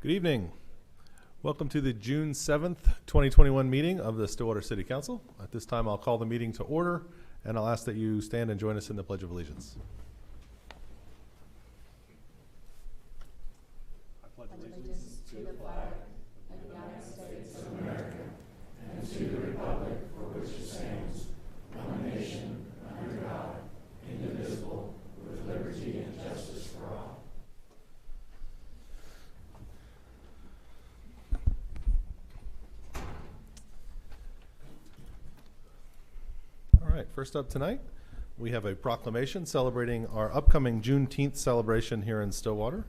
Good evening. Welcome to the June 7th, 2021 meeting of the Stillwater City Council. At this time, I'll call the meeting to order, and I'll ask that you stand and join us in the Pledge of Allegiance. I pledge allegiance to the flag of the United States of America and to the republic for which it stands, one nation, under God, indivisible, with liberty and justice for all. All right, first up tonight, we have a proclamation celebrating our upcoming Juneteenth celebration here in Stillwater.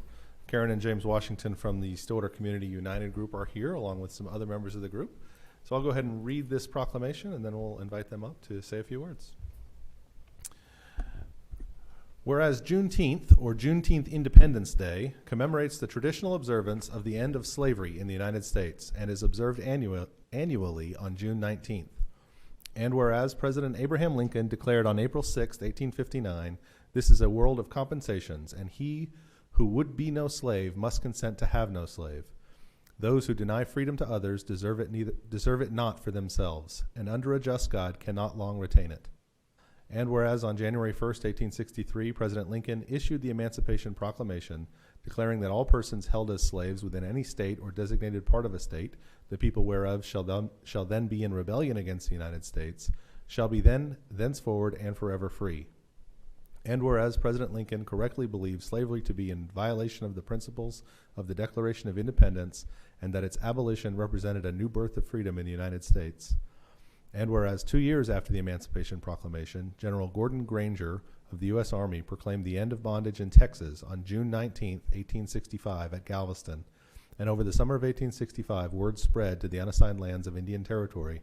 Karen and James Washington from the Stillwater Community United group are here, along with some other members of the group. So I'll go ahead and read this proclamation, and then we'll invite them up to say a few words. Whereas Juneteenth, or Juneteenth Independence Day, commemorates the traditional observance of the end of slavery in the United States and is observed annually on June 19th. And whereas President Abraham Lincoln declared on April 6, 1859, "This is a world of compensations, and he who would be no slave must consent to have no slave. Those who deny freedom to others deserve it not for themselves, and under a just God cannot long retain it." And whereas on January 1st, 1863, President Lincoln issued the Emancipation Proclamation, declaring that all persons held as slaves within any state or designated part of a state, the people whereof shall then be in rebellion against the United States, shall be thenceforward and forever free. And whereas President Lincoln correctly believed slavery to be in violation of the principles of the Declaration of Independence, and that its abolition represented a new birth of freedom in the United States. And whereas 2 years after the Emancipation Proclamation, General Gordon Granger of the U.S. Army proclaimed the end of bondage in Texas on June 19, 1865 at Galveston, and over the summer of 1865, word spread to the unassigned lands of Indian Territory.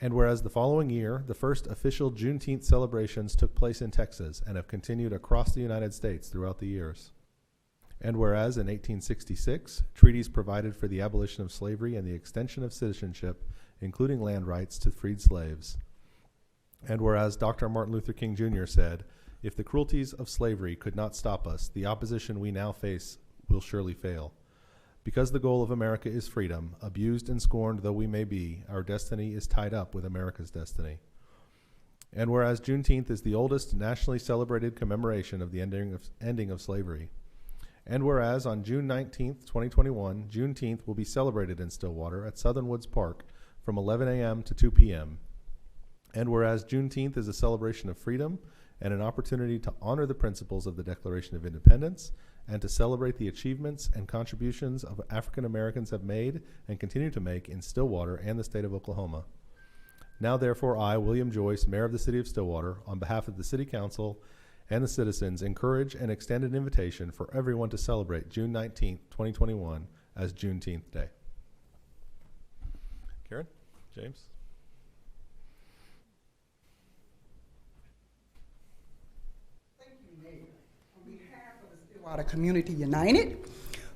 And whereas the following year, the first official Juneteenth celebrations took place in Texas and have continued across the United States throughout the years. And whereas in 1866, treaties provided for the abolition of slavery and the extension of citizenship, including land rights, to freed slaves. And whereas Dr. Martin Luther King Jr. said, "If the cruelties of slavery could not stop us, the opposition we now face will surely fail. Because the goal of America is freedom, abused and scorned though we may be, our destiny is tied up with America's destiny." And whereas Juneteenth is the oldest nationally celebrated commemoration of the ending of slavery. And whereas on June 19th, 2021, Juneteenth will be celebrated in Stillwater at Southern Woods Park from 11 a.m. to 2 p.m. And whereas Juneteenth is a celebration of freedom and an opportunity to honor the principles of the Declaration of Independence and to celebrate the achievements and contributions of African Americans have made and continue to make in Stillwater and the state of Oklahoma. Now therefore I, William Joyce, Mayor of the City of Stillwater, on behalf of the City Council and the citizens, encourage and extend an invitation for everyone to celebrate June 19th, 2021 as Juneteenth Day. Karen? James? Stillwater Community United,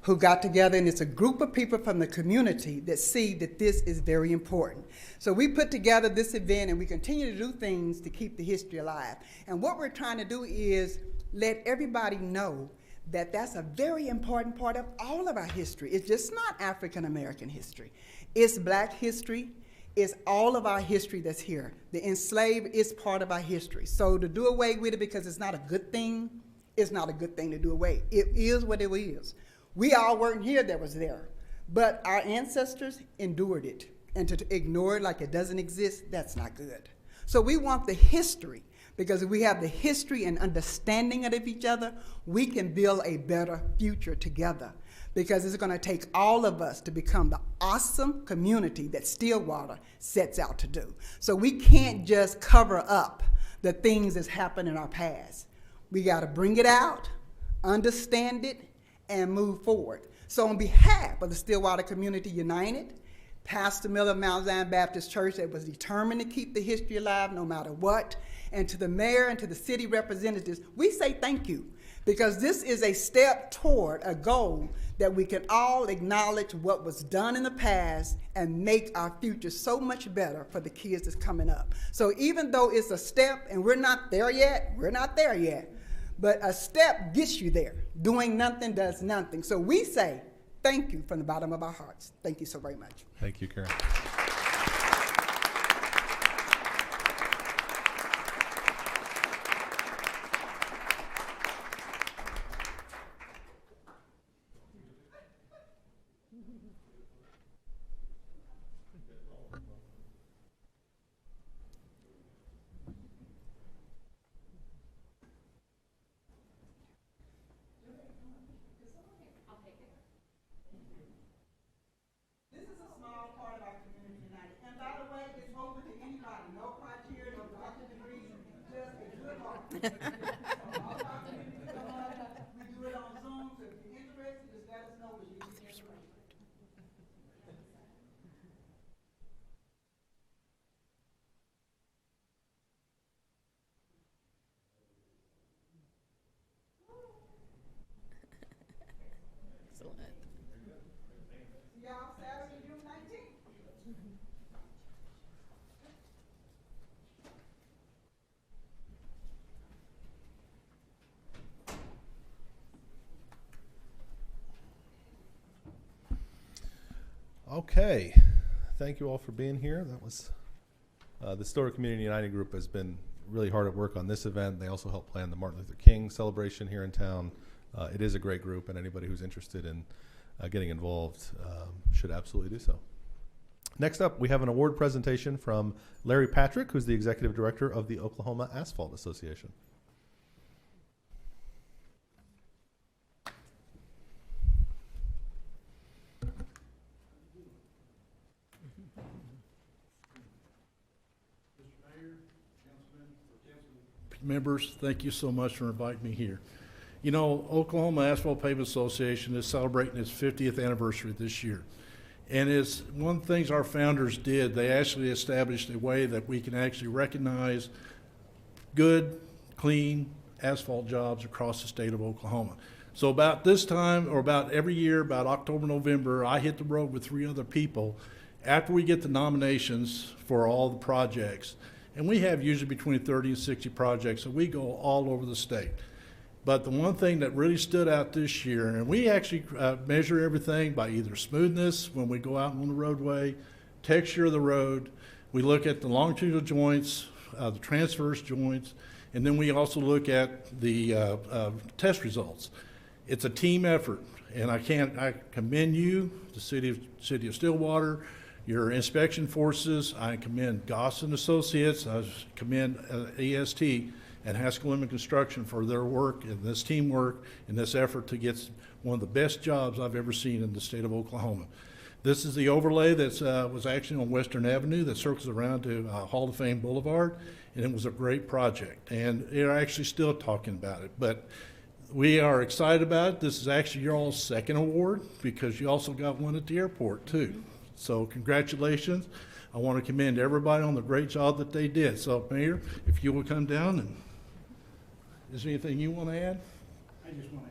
who got together, and it's a group of people from the community that see that this is very important. So we put together this event, and we continue to do things to keep the history alive. And what we're trying to do is let everybody know that that's a very important part of all of our history. It's just not African American history. It's Black history. It's all of our history that's here. The enslaved is part of our history. So to do away with it because it's not a good thing, it's not a good thing to do away. It is what it is. We all weren't here that was there, but our ancestors endured it. And to ignore it like it doesn't exist, that's not good. So we want the history, because if we have the history and understanding of each other, we can build a better future together. Because it's gonna take all of us to become the awesome community that Stillwater sets out to do. So we can't just cover up the things that's happened in our past. We got to bring it out, understand it, and move forward. So on behalf of the Stillwater Community United, Pastor Miller of Mount Zion Baptist Church that was determined to keep the history alive no matter what, and to the mayor and to the city representatives, we say thank you. Because this is a step toward a goal that we can all acknowledge what was done in the past and make our future so much better for the kids that's coming up. So even though it's a step and we're not there yet, but a step gets you there. Doing nothing does nothing. So we say thank you from the bottom of our hearts. Thank you so very much. Thank you, Karen. This is a small part of our community united. And by the way, it's open to anybody, no criteria, no doctorate degrees, just a good heart. So all of our community come up, we do it on Zoom, so if you're interested, just let us know. We need to get you. Excellent. See y'all Saturday, June 19th. Okay, thank you all for being here. That was the Historic Community United Group has been really hard at work on this event. They also help plan the Martin Luther King celebration here in town. It is a great group, and anybody who's interested in getting involved should absolutely do so. Next up, we have an award presentation from Larry Patrick, who's the Executive Director of the Oklahoma Asphalt Association. Members, thank you so much for inviting me here. You know, Oklahoma Asphalt Pavement Association is celebrating its 50th anniversary this year. And it's one of the things our founders did, they actually established a way that we can actually recognize good, clean asphalt jobs across the state of Oklahoma. So about this time, or about every year, about October, November, I hit the road with 3 other people after we get the nominations for all the projects. And we have usually between 30 and 60 projects, so we go all over the state. But the one thing that really stood out this year, and we actually measure everything by either smoothness when we go out on the roadway, texture of the road, we look at the longitudinal joints, the transverse joints, and then we also look at the test results. It's a team effort, and I commend you, the city of Stillwater, your inspection forces. I commend Goss and Associates. I commend EST and Haskell Lemon Construction for their work and this teamwork and this effort to get one of the best jobs I've ever seen in the state of Oklahoma. This is the overlay that was actually on Western Avenue that circles around to Hall of Fame Boulevard, and it was a great project. And they're actually still talking about it, but we are excited about it. This is actually your all's second award because you also got one at the airport too. So congratulations. I want to commend everybody on the great job that they did. So Mayor, if you will come down, and is there anything you want to add? I just want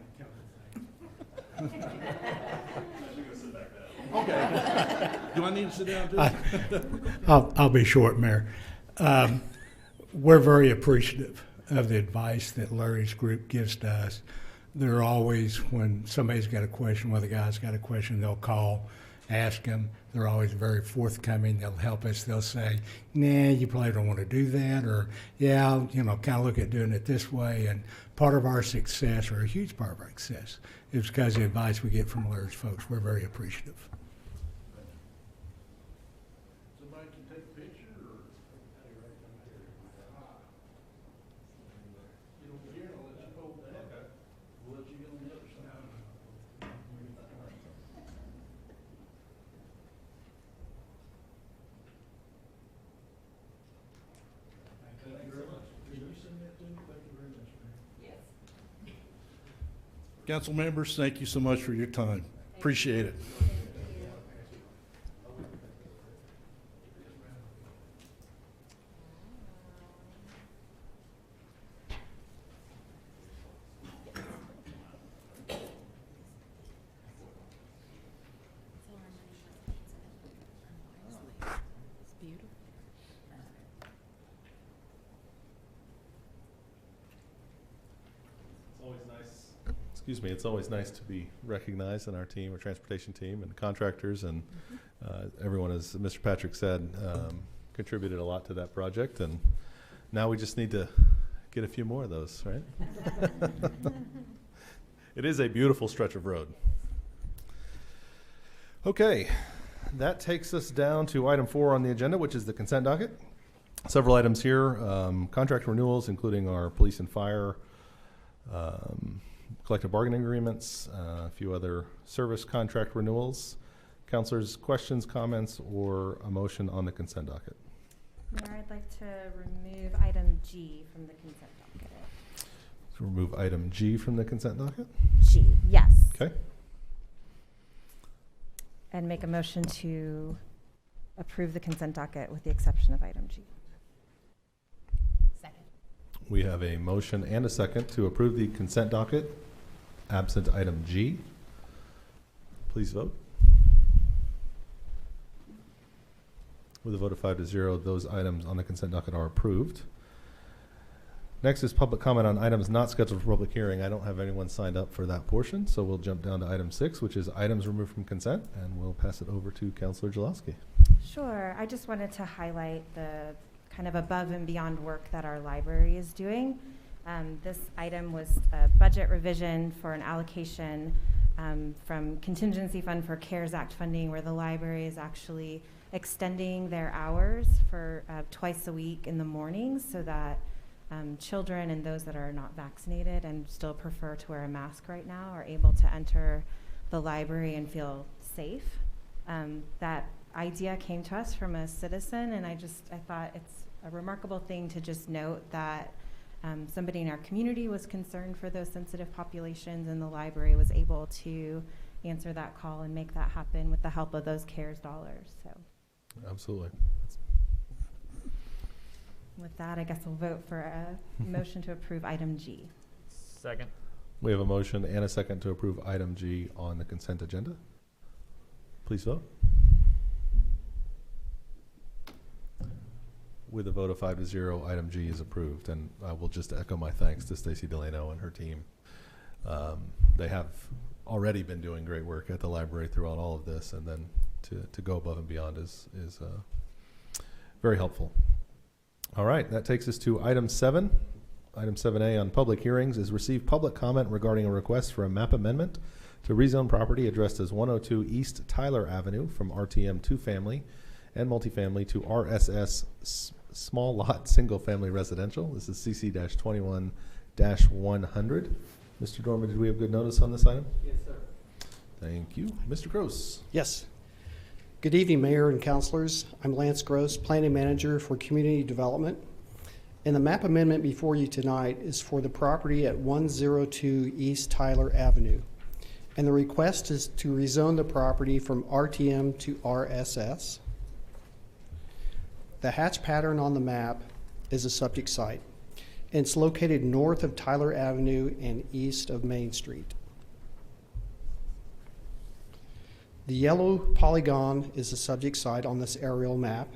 to tell you things. Okay. Do I need to sit down too? I'll be short, Mayor. We're very appreciative of the advice that Larry's group gives to us. They're always, when somebody's got a question, one of the guys got a question, they'll call, ask them. They're always very forthcoming. They'll help us. They'll say, nah, you probably don't want to do that, or yeah, kind of look at doing it this way. And part of our success, or a huge part of our success, is because of the advice we get from Larry's folks. We're very appreciative. Somebody can take a picture, or get over here, I'll let you hold that. Okay. We'll let you get on the other side. Thank you very much. Can you send that to me? Thank you very much, Mayor. Yes. Council members, thank you so much for your time. Appreciate it. It's beautiful. It's always nice. It's excuse me, it's always nice to be recognized in our team, our transportation team, and contractors, and everyone, as Mr. Patrick said, contributed a lot to that project, and now we just need to get a few more of those, right? It is a beautiful stretch of road. Okay, that takes us down to item 4 on the agenda, which is the consent docket. Several items here, contract renewals, including our police and fire, collective bargaining agreements, a few other service contract renewals. Counselors, questions, comments, or a motion on the consent docket? Mayor, I'd like to remove item G from the consent docket. So remove item G from the consent docket? G, yes. Okay. And make a motion to approve the consent docket with the exception of item G. Second. We have a motion and a second to approve the consent docket, absent item G. Please vote. With a vote of 5-0, those items on the consent docket are approved. Next is public comment on items not scheduled for public hearing. I don't have anyone signed up for that portion, so we'll jump down to item 6, which is items removed from consent, and we'll pass it over to Councilor Dzialowski. Sure. I just wanted to highlight the kind of above and beyond work that our library is doing. This item was a budget revision for an allocation from contingency fund for CARES Act funding, where the library is actually extending their hours for twice a week in the mornings so that children and those that are not vaccinated and still prefer to wear a mask right now are able to enter the library and feel safe. That idea came to us from a citizen, and I thought it's a remarkable thing to just note that somebody in our community was concerned for those sensitive populations, and the library was able to answer that call and make that happen with the help of those CARES dollars. So. Absolutely. With that, I guess we'll vote for a motion to approve item G. Second. We have a motion and a second to approve item G on the consent agenda. Please vote. With a vote of 5-0, item G is approved, and I will just echo my thanks to Stacy Delano and her team. They have already been doing great work at the library throughout all of this, and then to go above and beyond is very helpful. All right, that takes us to item 7. Item 7A on public hearings is receive public comment regarding a request for a map amendment to rezone property addressed as 102 East Tyler Avenue from RTM 2-family and multifamily to RSS small lot single family residential. This is CC-21-100. Mr. Dorman, did we have good notice on this item? Yes, sir. Thank you. Mr. Gross. Yes. Good evening, Mayor and Councilors. I'm Lance Gross, Planning Manager for Community Development. And the map amendment before you tonight is for the property at 102 East Tyler Avenue. And the request is to rezone the property from RTM to RSS. The hatch pattern on the map is a subject site. And it's located north of Tyler Avenue and east of Main Street. The yellow polygon is the subject site on this aerial map.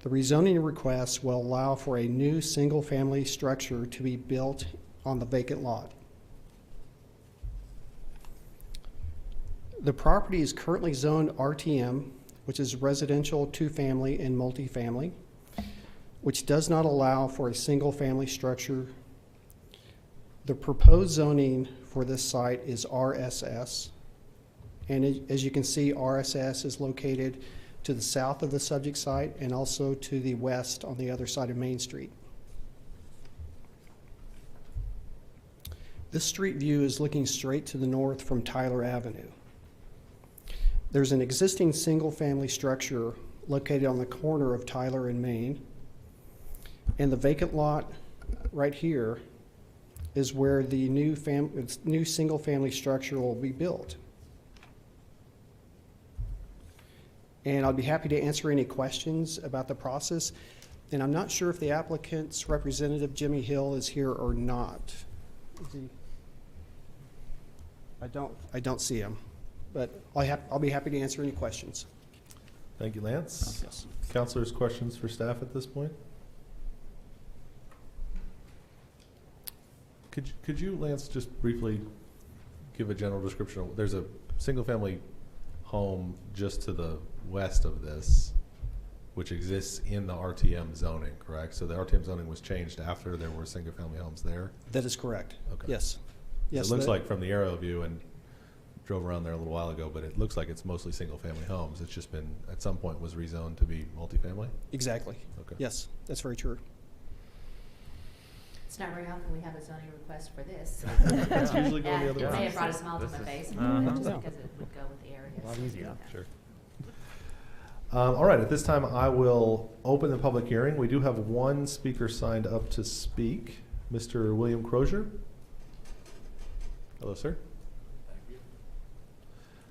The rezoning request will allow for a new single-family structure to be built on the vacant lot. The property is currently zoned RTM, which is residential 2-family and multifamily, which does not allow for a single-family structure. The proposed zoning for this site is RSS. And as you can see, RSS is located to the south of the subject site and also to the west on the other side of Main Street. This street view is looking straight to the north from Tyler Avenue. There's an existing single-family structure located on the corner of Tyler and Main. And the vacant lot right here is where the new single-family structure will be built. And I'll be happy to answer any questions about the process. And I'm not sure if the applicant's representative, Jimmy Hill, is here or not. Is he? I don't see him, but I'll be happy to answer any questions. Thank you, Lance. Yes. Councilors, questions for staff at this point? Could you, Lance, just briefly give a general description of, there's a single-family home just to the west of this, which exists in the RTM zoning, correct? So the RTM zoning was changed after there were single-family homes there? That is correct. Okay. Yes. So Yes. it looks like from the aerial view, and drove around there a little while ago, but it looks like it's mostly single-family homes. It's just been, at some point, was rezoned to be multifamily? Exactly. Okay. Yes, that's very true. It's not very often we have a zoning request for this. It's usually going the And other it may way. have brought a smile to my face, just because it would go with the area. A lot so easier. yeah. Sure. All right, at this time, I will open the public hearing. We do have one speaker signed up to speak, Mr. William Crozier. Hello, sir. Thank you.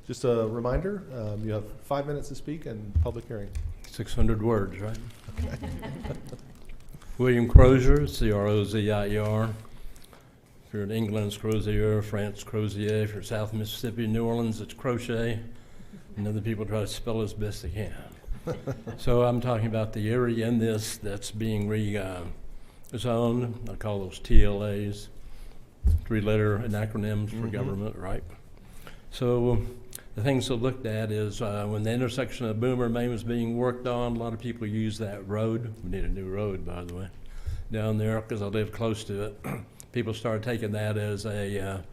Just a reminder, you have 5 minutes to speak and public hearing. 600 words, right? William Crozier, C-R-O-Z-I-E-R. If you're in England, it's Crozier. France, Crozier. If you're South Mississippi, New Orleans, it's Crochet. And other people try to spell as best they can. So I'm talking about the area in this that's being rezoned. I call those TLAs, three-letter acronyms for government, right? So the things I looked at is when the intersection of Boomer Main was being worked on, a lot of people use that road. We need a new road, by the way, down there because I live close to it. People started taking that as a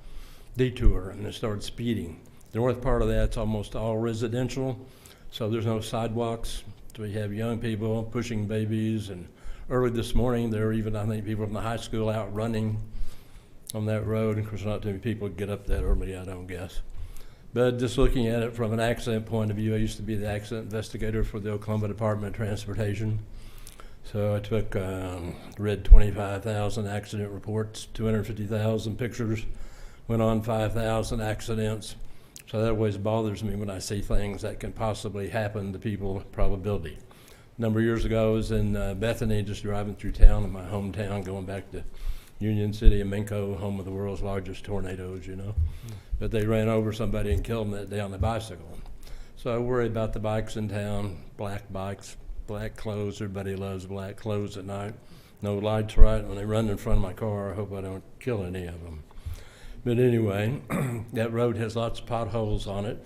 detour, and they started speeding. The north part of that's almost all residential, so there's no sidewalks. So we have young people pushing babies, and early this morning there were even, I think, people from the high school out running on that road. Of course, not too many people get up that early, I don't guess. But just looking at it from an accident point of view, I used to be the accident investigator for the Oklahoma Department of Transportation. So I took, read 25,000 accident reports, 250,000 pictures, went on 5,000 accidents. So that always bothers me when I see things that can possibly happen to people, probability. A number of years ago, I was in Bethany, just driving through town in my hometown, going back to Union City and Minco, home of the world's largest tornadoes, you know. But they ran over somebody and killed them that day on a bicycle. So I worry about the bikes in town, black bikes, black clothes. Everybody loves black clothes at night. No lights right. When they run in front of my car, I hope I don't kill any of them. But anyway, that road has lots of potholes on it.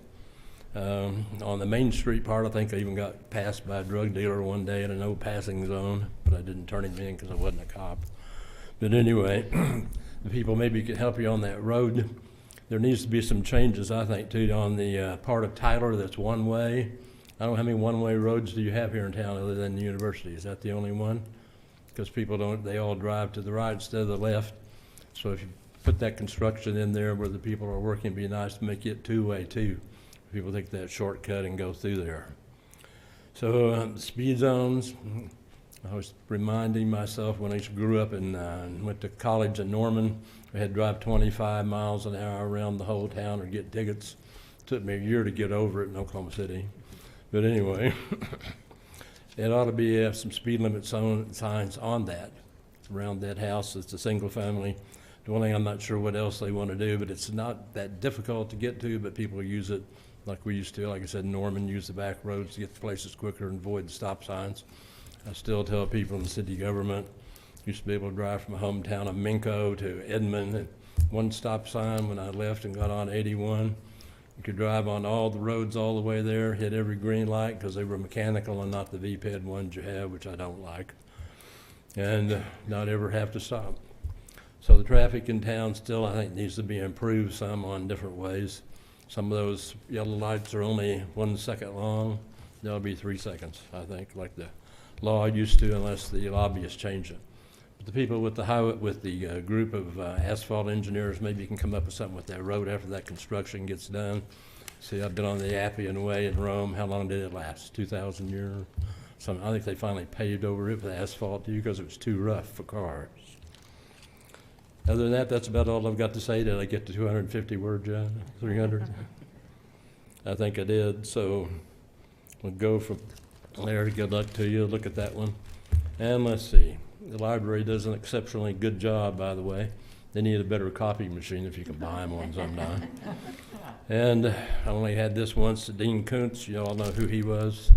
On the Main Street part, I think I even got passed by a drug dealer one day in a no passing zone, but I didn't turn him in because I wasn't a cop. But anyway, the people maybe could help you on that road. There needs to be some changes, I think, too, on the part of Tyler that's one way. I don't know how many one-way roads do you have here in town other than the university. Is that the only one? Because people don't, they all drive to the right instead of the left. So if you put that construction in there where the people are working, it'd be nice to make it two-way too. People take that shortcut and go through there. So speed zones, I was reminding myself when I grew up and went to college in Norman, we had to drive 25 miles an hour around the whole town or get tickets. It took me a year to get over it in Oklahoma City. But anyway, it ought to be some speed limit signs on that, around that house. It's a single family dwelling. I'm not sure what else they want to do, but it's not that difficult to get to, but people use it like we used to. Like I said, Norman used the back roads to get to places quicker and avoid the stop signs. I still tell people in the city government, used to be able to drive from my hometown of Minco to Edmond, and one stop sign when I left and got on 81. You could drive on all the roads all the way there, hit every green light because they were mechanical and not the VPED ones you have, which I don't like, and not ever have to stop. So the traffic in town still, I think, needs to be improved some on different ways. Some of those yellow lights are only 1 second long. They'll be 3 seconds, I think, like the law used to, unless the lobbyists change it. But the people with the highway, with the group of asphalt engineers, maybe you can come up with something with that road after that construction gets done. See, I've been on the Appian Way in Rome. How long did it last? 2,000 years? I think they finally paved over it with asphalt too because it was too rough for cars. Other than that, that's about all I've got to say. Did I get to 250 words, John? 300? I think I did. So we'll go from there. Good luck to you. Look at that one. And let's see. The library does an exceptionally good job, by the way. They need a better copy machine if you can buy them one sometime. And I only had this once. Dean Koontz, you all know who he was.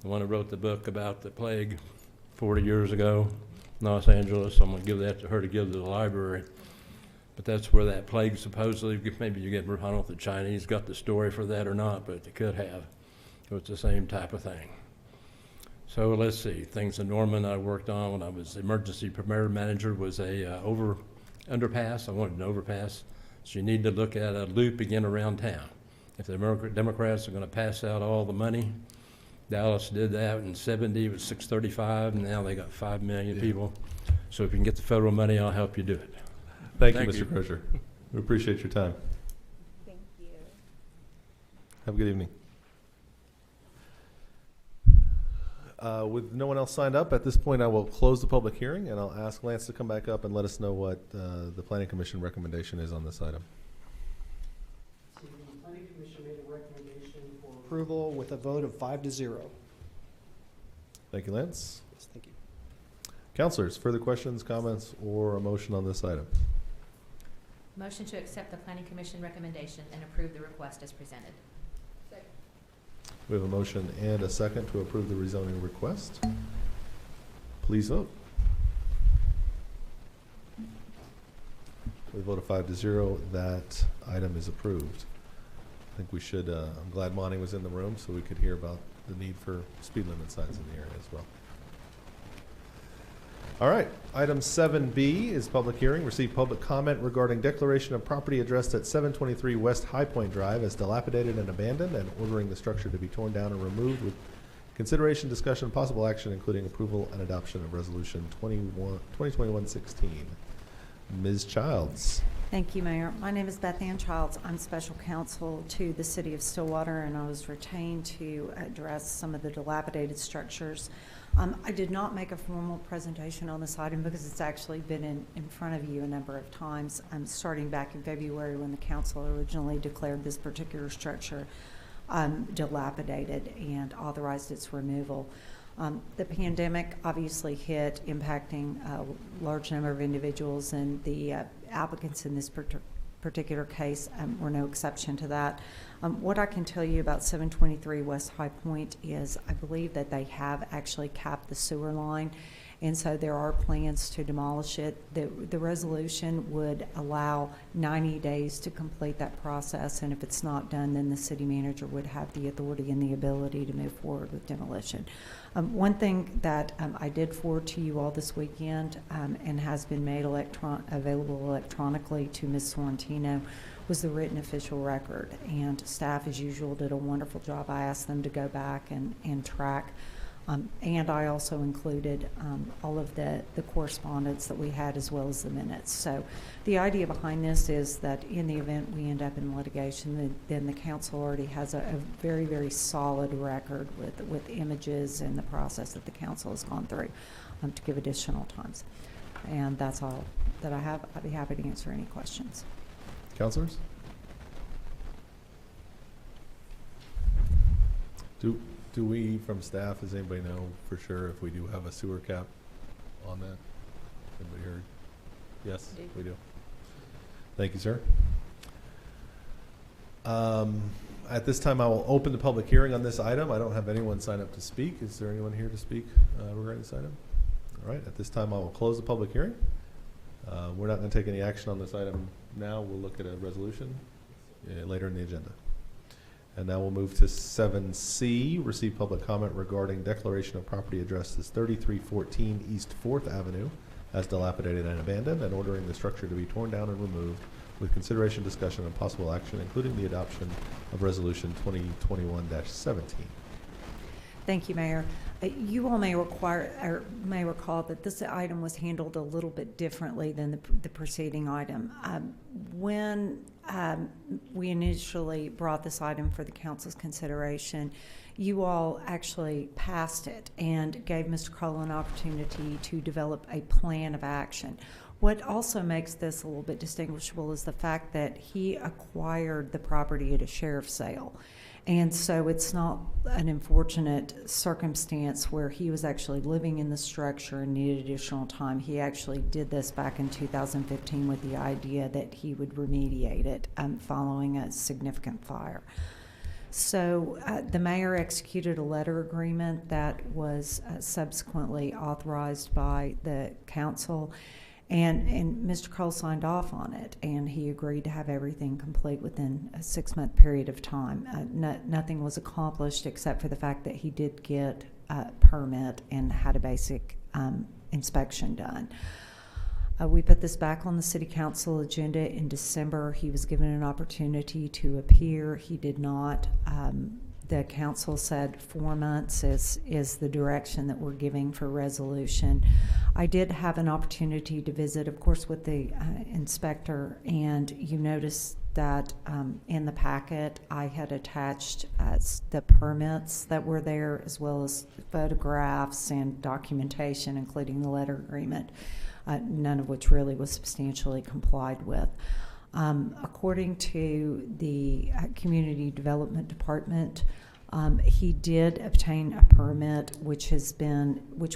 The one who wrote the book about the plague 40 years ago in Los Angeles. I'm going to give that to her to give to the library. But that's where that plague supposedly, maybe you get, I don't know if the Chinese got the story for that or not, but they could have. So it's the same type of thing. So let's see, things in Norman I worked on when I was emergency preparedness manager was a underpass. I wanted an overpass. So you need to look at a loop again around town. If the Democrats are going to pass out all the money, Dallas did that in '70, it was 635, and now they got 5 million people. So if you can get the federal money, I'll help you do it. Thank you, Mr. Crozier. We appreciate your time. Thank you. Have a good evening. With no one else signed up, at this point I will close the public hearing, and I'll ask Lance to come back up and let us know what the Planning Commission recommendation is on this item. So the Planning Commission made a recommendation for approval with a vote of 5-0. Thank you, Lance. Yes, thank you. Councilors, further questions, comments, or a motion on this item? Motion to accept the Planning Commission recommendation and approve the request as presented. We have a motion and a second to approve the rezoning request. Please vote. With a vote of 5-0, that item is approved. I think we should, I'm glad Monty was in the room so we could hear about the need for speed limit signs in the area as well. All right, item 7B is public hearing. Receive public comment regarding declaration of property addressed at 723 West High Point Drive as dilapidated and abandoned, and ordering the structure to be torn down and removed with consideration, discussion, and possible action, including approval and adoption of Resolution 2021-16. Ms. Childs. Thank you, Mayor. My name is Beth Ann Childs. I'm special counsel to the City of Stillwater, and I was retained to address some of the dilapidated structures. I did not make a formal presentation on this item because it's actually been in front of you a number of times, starting back in February when the council originally declared this particular structure dilapidated and authorized its removal. The pandemic obviously hit, impacting a large number of individuals, and the applicants in this particular case were no exception to that. What I can tell you about 723 West High Point is I believe that they have actually capped the sewer line, and so there are plans to demolish it. The resolution would allow 90 days to complete that process, and if it's not done, then the city manager would have the authority and the ability to move forward with demolition. One thing that I did forward to you all this weekend and has been made available electronically to Ms. Sorrentino was the written official record, and staff as usual did a wonderful job. I asked them to go back and track, and I also included all of the correspondence that we had as well as the minutes. So the idea behind this is that in the event we end up in litigation, then the council already has a very, very solid record with images and the process that the council has gone through to give additional times. And that's all that I have. I'd be happy to answer any questions. Councilors? Do we, from staff, does anybody know for sure if we do have a sewer cap on that? Anybody heard? Yes, we do. Thank you, sir. At this time, I will open the public hearing on this item. I don't have anyone sign up to speak. Is there anyone here to speak regarding this item? All right, at this time, I will close the public hearing. We're not going to take any action on this item now. We'll look at a resolution later in the agenda. And now we'll move to 7C, receive public comment regarding declaration of property address as 3314 East 4th Avenue as dilapidated and abandoned, and ordering the structure to be torn down and removed with consideration, discussion, and possible action, including the adoption of Resolution 2021-17. Thank you, Mayor. You all may recall that this item was handled a little bit differently than the preceding item. When we initially brought this item for the council's consideration, you all actually passed it and gave Mr. Cole an opportunity to develop a plan of action. What also makes this a little bit distinguishable is the fact that he acquired the property at a sheriff's sale. And so it's not an unfortunate circumstance where he was actually living in the structure and needed additional time. He actually did this back in 2015 with the idea that he would remediate it following a significant fire. So the mayor executed a letter agreement that was subsequently authorized by the council. And Mr. Cole signed off on it, and he agreed to have everything complete within a 6-month period of time. Nothing was accomplished except for the fact that he did get a permit and had a basic inspection done. We put this back on the city council agenda in December. He was given an opportunity to appear. He did not. The council said 4 months is the direction that we're giving for resolution. I did have an opportunity to visit, of course, with the inspector, and you notice that in the packet I had attached the permits that were there, as well as photographs and documentation, including the letter agreement, none of which really was substantially complied with. According to the Community Development Department, he did obtain a permit which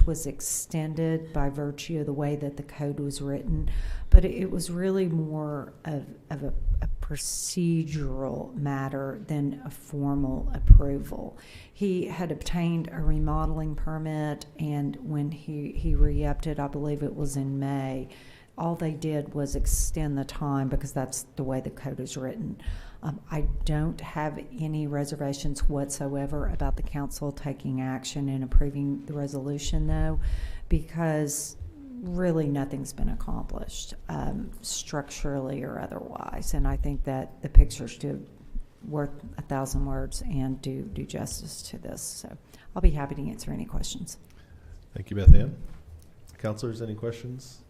was extended by virtue of the way that the code was written, but it was really more of a procedural matter than a formal approval. He had obtained a remodeling permit, and when he re-upped it, I believe it was in May, all they did was extend the time because that's the way the code is written. I don't have any reservations whatsoever about the council taking action and approving the resolution, though, because really nothing's been accomplished structurally or otherwise. And I think that the pictures do worth 1,000 words and do justice to this. So I'll be happy to answer any questions. Thank you, Beth Ann. Councilors, any questions?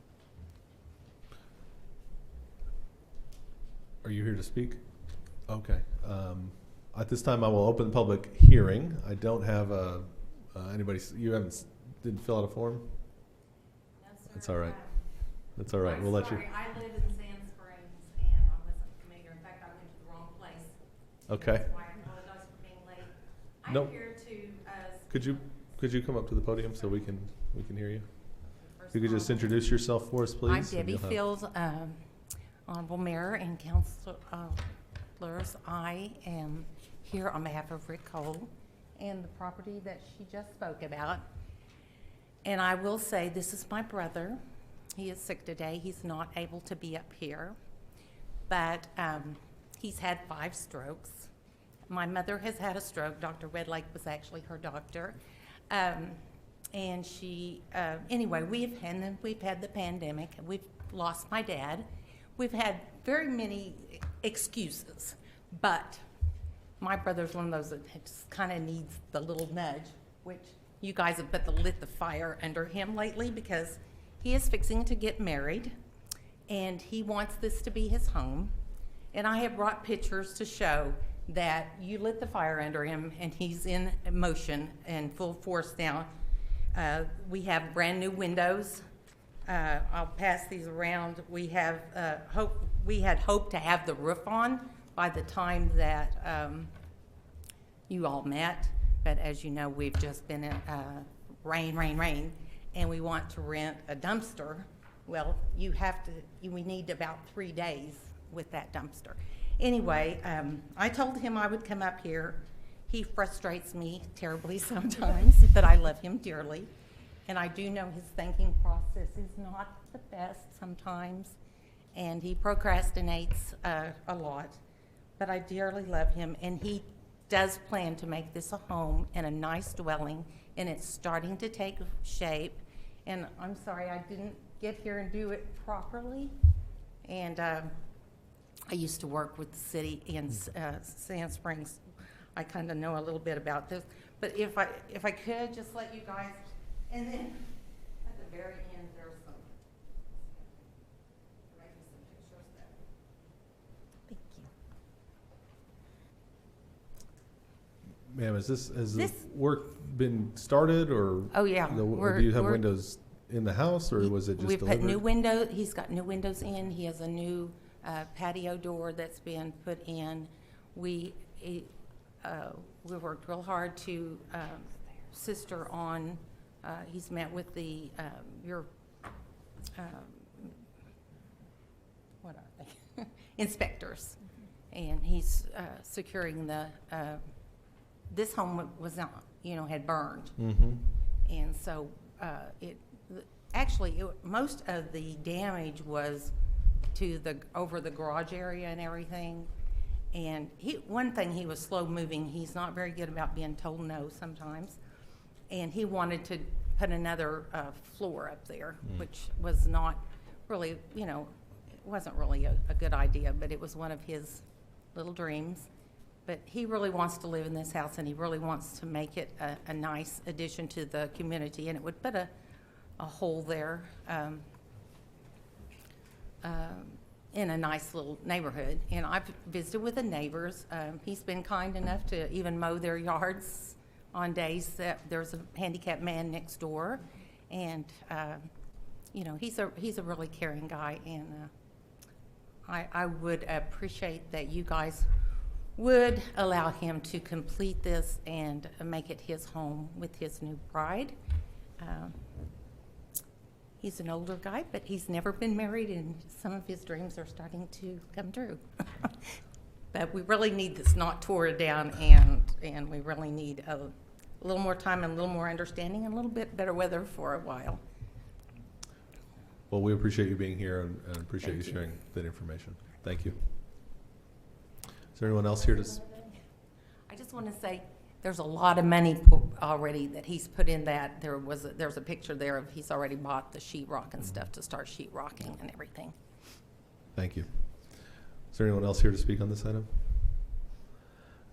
Are you here to speak? Okay. At this time, I will open the public hearing. I don't have anybody. You didn't fill out a form? No, sir. That's all right. That's all right. We'll let you. I live in Sand Springs, and I wasn't familiar. In fact, I went to the wrong place. Okay. That's why I apologize for being late. I'm Nope. here to. Could you come up to the podium so we can hear you? You could just introduce yourself for us, please. I'm Debbie Fields, Honorable Mayor and Councilors. I am here on behalf of Rick Cole and the property that she just spoke about. And I will say, this is my brother. He is sick today. He's not able to be up here. But he's had 5 strokes. My mother has had a stroke. Dr. Redlake was actually her doctor. And she, anyway, we've had the pandemic. We've lost my dad. We've had very many excuses, but my brother's one of those that just kind of needs the little nudge, which you guys have lit the fire under him lately, because he is fixing to get married, and he wants this to be his home. And I have brought pictures to show that you lit the fire under him, and he's in motion and full force now. We have brand new windows. I'll pass these around. We have we had hoped to have the roof on by the time that you all met, but as you know, we've just been in rain, and we want to rent a dumpster. Well, we need about 3 days with that dumpster. Anyway, I told him I would come up here. He frustrates me terribly sometimes, but I love him dearly. And I do know his thinking process is not the best sometimes, and he procrastinates a lot. But I dearly love him, and he does plan to make this a home and a nice dwelling, and it's starting to take shape. And I'm sorry I didn't get here and do it properly. And I used to work with the city in Sand Springs. I kind of know a little bit about this. But if I could just let you guys. And then at the very end, there's some pictures there. Thank you. Ma'am, has the work been started, or? Oh, yeah. Do you have windows in the house, or was it just We've delivered? put new windows. He's got new windows in. He has a new patio door that's been put in. We worked real hard to sister on. He's met with the what are they? Inspectors, and he's securing the. This home was not, had burned, Mm-hmm. and so actually, most of the damage was to over the garage area and everything. And one thing, he was slow moving. He's not very good about being told no sometimes. And he wanted to put another floor up there, which was not really, it wasn't really a good idea, but it was one of his little dreams. But he really wants to live in this house, and he really wants to make it a nice addition to the community, and it would put a hole there in a nice little neighborhood. And I've visited with the neighbors. He's been kind enough to even mow their yards on days that there's a handicapped man next door. And, he's a really caring guy. And I would appreciate that you guys would allow him to complete this and make it his home with his new bride. He's an older guy, but he's never been married, and some of his dreams are starting to come true. But we really need this not tore down, and we really need a little more time and a little more understanding and a little bit better weather for a while. Well, we appreciate you being here and appreciate you sharing that information. Thank you. Is there anyone else here to? I just want to say there's a lot of money already that he's put in that. There's a picture there of he's already bought the sheetrock and stuff to start sheetrocking and everything. Thank you. Is there anyone else here to speak on this item?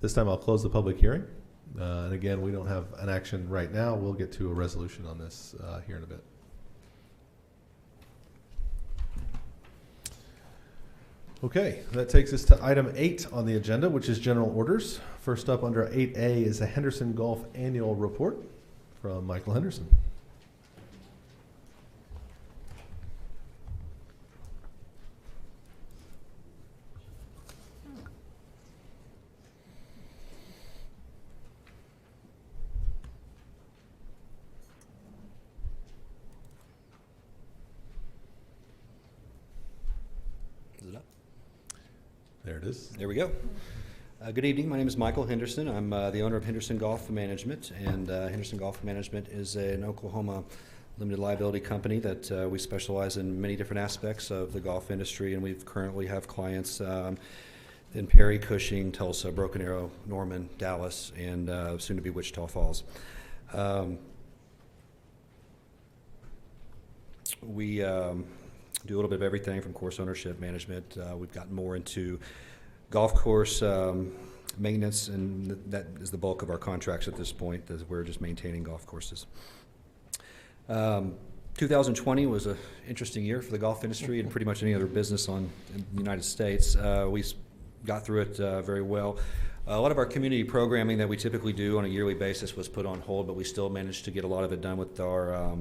This time I'll close the public hearing. And again, we don't have an action right now. We'll get to a resolution on this here in a bit. Okay, that takes us to item 8 on the agenda, which is general orders. First up under 8A is the Henderson Golf Annual Report from Michael Henderson. There it is. There we go. Good evening. My name is Michael Henderson. I'm the owner of Henderson Golf Management, and Henderson Golf Management is an Oklahoma limited liability company that we specialize in many different aspects of the golf industry, and we currently have clients in Perry, Cushing, Tulsa, Broken Arrow, Norman, Dallas, and soon to be Wichita Falls. We do a little bit of everything from course ownership, management. We've gotten more into golf course maintenance, and that is the bulk of our contracts at this point, as we're just maintaining golf courses. 2020 was an interesting year for the golf industry and pretty much any other business in the United States. We got through it very well. A lot of our community programming that we typically do on a yearly basis was put on hold, but we still managed to get a lot of it done with our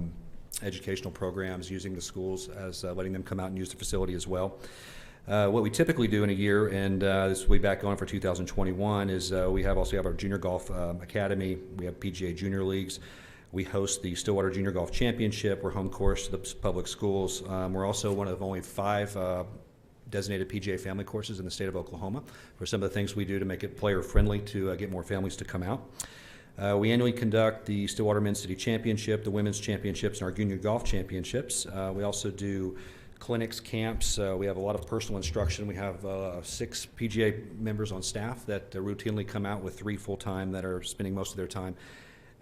educational programs, using the schools as letting them come out and use the facility as well. What we typically do in a year, and this will be back on for 2021, is we also have our Junior Golf Academy. We have PGA Junior Leagues. We host the Stillwater Junior Golf Championship. We're home course to the public schools. We're also one of only 5 designated PGA family courses in the state of Oklahoma for some of the things we do to make it player friendly to get more families to come out. We annually conduct the Stillwater Men's City Championship, the Women's Championships, and our Junior Golf Championships. We also do clinics, camps. We have a lot of personal instruction. We have 6 PGA members on staff that routinely come out, with 3 full-time that are spending most of their time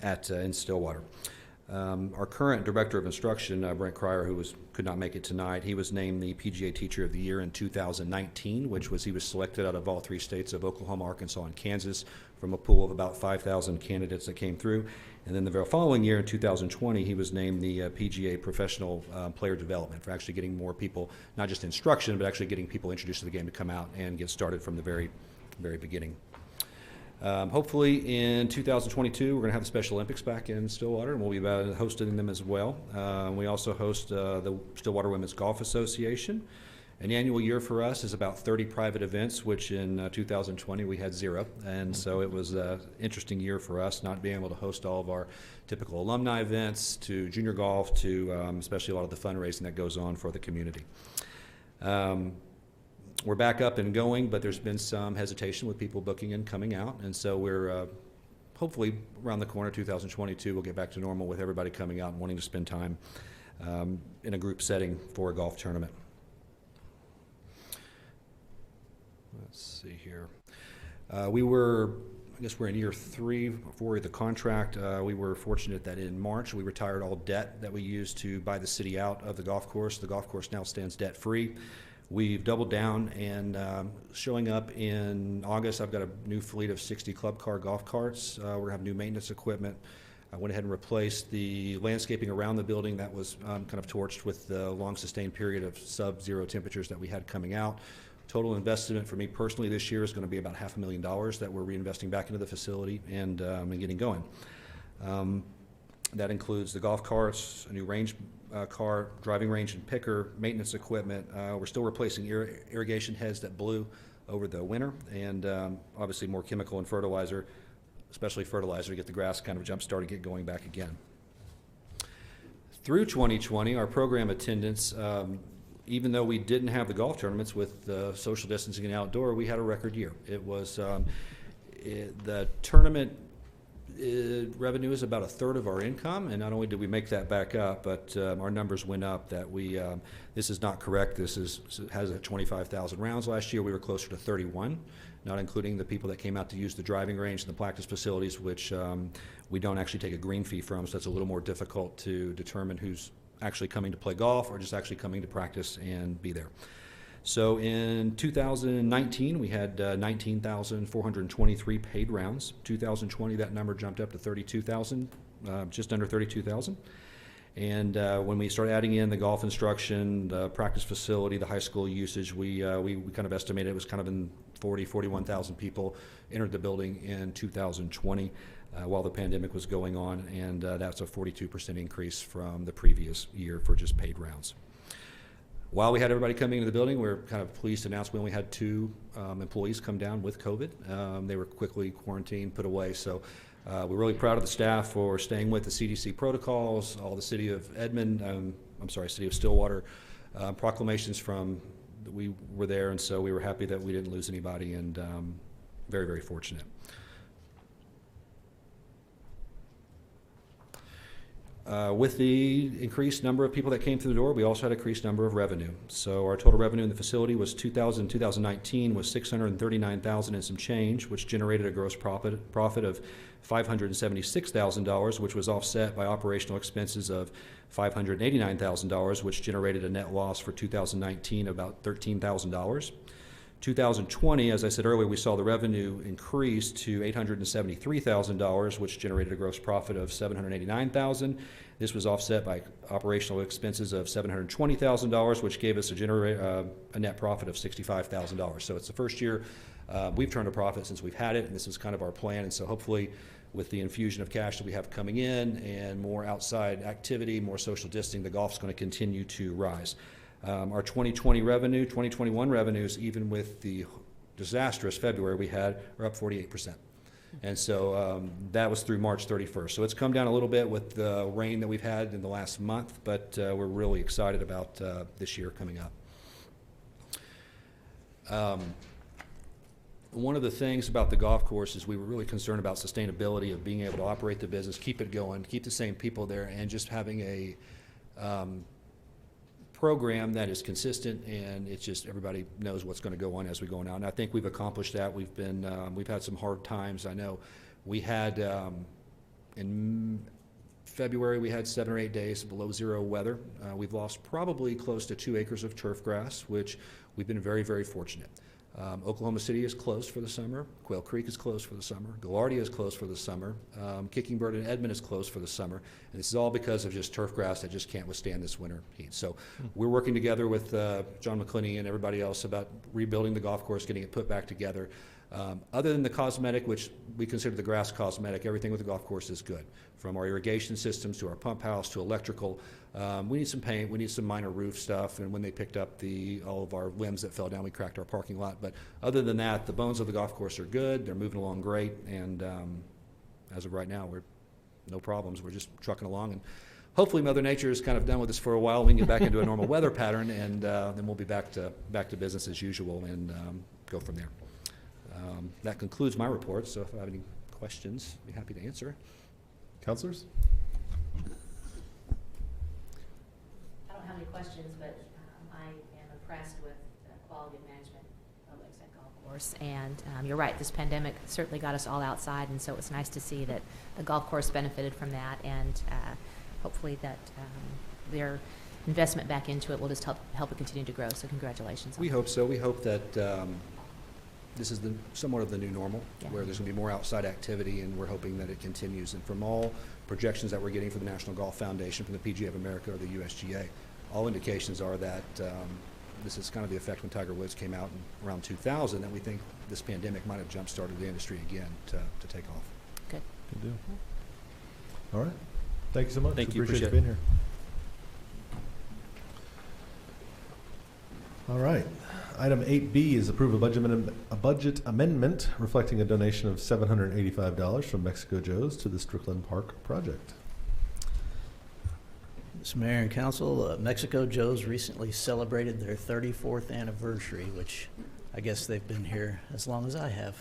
in Stillwater. Our current Director of Instruction, Brent Cryer, who could not make it tonight, he was named the PGA Teacher of the Year in 2019, he was selected out of all 3 states of Oklahoma, Arkansas, and Kansas from a pool of about 5,000 candidates that came through. And then the following year, in 2020, he was named the PGA Professional Player Development for actually getting more people, not just instruction, but actually getting people introduced to the game to come out and get started from the very, very beginning. Hopefully in 2022, we're going to have the Special Olympics back in Stillwater, and we'll be hosting them as well. We also host the Stillwater Women's Golf Association. An annual year for us is about 30 private events, which in 2020 we had 0. And so it was an interesting year for us, not being able to host all of our typical alumni events, to junior golf, to especially a lot of the fundraising that goes on for the community. We're back up and going, but there's been some hesitation with people booking and coming out. And so we're hopefully around the corner, 2022, we'll get back to normal with everybody coming out and wanting to spend time in a group setting for a golf tournament. Let's see here. I guess we're in year 3 or 4 of the contract. We were fortunate that in March we retired all debt that we used to buy the city out of the golf course. The golf course now stands debt-free. We've doubled down, and showing up in August, I've got a new fleet of 60 club car golf carts. We're going to have new maintenance equipment. I went ahead and replaced the landscaping around the building that was kind of torched with the long sustained period of sub-zero temperatures that we had coming out. Total investment for me personally this year is going to be about $500,000 that we're reinvesting back into the facility and getting going. That includes the golf carts, a new range car, driving range and picker, maintenance equipment. We're still replacing irrigation heads that blew over the winter, and obviously more chemical and fertilizer, especially fertilizer, to get the grass kind of jump-started, get going back again. Through 2020, our program attendance, even though we didn't have the golf tournaments with social distancing and outdoor, we had a record year. It was the tournament revenue is about 1/3 of our income, and not only did we make that back up, but our numbers went up. That we this is not correct. This has 25,000 rounds last year. We were closer to 31, not including the people that came out to use the driving range and the practice facilities, which we don't actually take a green fee from, so it's a little more difficult to determine who's actually coming to play golf or just actually coming to practice and be there. So in 2019, we had 19,423 paid rounds. 2020, that number jumped up to 32,000, just under 32,000. And when we start adding in the golf instruction, the practice facility, the high school usage, we kind of estimated it was kind of in 41,000 people entered the building in 2020 while the pandemic was going on, and that's a 42% increase from the previous year for just paid rounds. While we had everybody coming into the building, we're kind of pleased to announce we only had 2 employees come down with COVID. They were quickly quarantined, put away, so we're really proud of the staff for staying with the CDC protocols, all the city of city of Stillwater proclamations from, we were there, and so we were happy that we didn't lose anybody, and very, very fortunate. With the increased number of people that came through the door, we also had an increased number of revenue. So our total revenue in the facility was 2019 was $639,000 and some change, which generated a gross profit of $576,000, which was offset by operational expenses of $589,000, which generated a net loss for 2019 of about $13,000. 2020, as I said earlier, we saw the revenue increase to $873,000, which generated a gross profit of $789,000. This was offset by operational expenses of $720,000, which gave us a net profit of $65,000. So it's the first year we've turned a profit since we've had it, and this is kind of our plan. And so hopefully, with the infusion of cash that we have coming in and more outside activity, more social distancing, the golf's going to continue to rise. Our 2021 revenues, even with the disastrous February we had, are up 48%. And so that was through March 31st. So it's come down a little bit with the rain that we've had in the last month, but we're really excited about this year coming up. One of the things about the golf course is we were really concerned about sustainability of being able to operate the business, keep it going, keep the same people there, and just having a program that is consistent, and it's just everybody knows what's going to go on as we go on out. And I think we've accomplished that. We've had some hard times. I know we had in February we had 7 or 8 days below zero weather. We've lost probably close to 2 acres of turf grass, which we've been very, very fortunate. Oklahoma City is closed for the summer. Quail Creek is closed for the summer. Gaillardia is closed for the summer. Kicking Bird and Edmond is closed for the summer. And this is all because of just turf grass that just can't withstand this winter heat. So we're working together with John McClenny and everybody else about rebuilding the golf course, getting it put back together. Other than the cosmetic, which we consider the grass cosmetic, everything with the golf course is good. From our irrigation systems to our pump house to electrical. We need some paint, we need some minor roof stuff, and when they picked up all of our limbs that fell down, we cracked our parking lot. But other than that, the bones of the golf course are good, they're moving along great, and as of right now, we're no problems. We're just trucking along, and hopefully Mother Nature is kind of done with us for a while. We can get back into a normal weather pattern, and then we'll be back to business as usual and go from there. That concludes my report, so if I have any questions, I'd be happy to answer. Councilors? any questions, but I am impressed with the quality of management of Lakeside Golf Course. And you're right, this pandemic certainly got us all outside, and so it was nice to see that the golf course benefited from that, and hopefully that their investment back into it will just help it continue to grow. So congratulations. We hope so. We hope that this is somewhat of the new normal, where there's going to be more outside activity, and we're hoping that it continues. And from all projections that we're getting from the National Golf Foundation, from the PGA of America, or the USGA, all indications are that this is kind of the effect when Tiger Woods came out in around 2000, that we think this pandemic might have jump-started the industry again to take off. Good. Good deal. All right. Thank you so much. Thank you. Appreciate you Appreciate being here. All right. Item 8B is approve a budget amendment reflecting a donation of $785 from Mexico Joe's to the Strickland Park project. Mr. Mayor and Council, Mexico Joe's recently celebrated their 34th anniversary, which I guess they've been here as long as I have.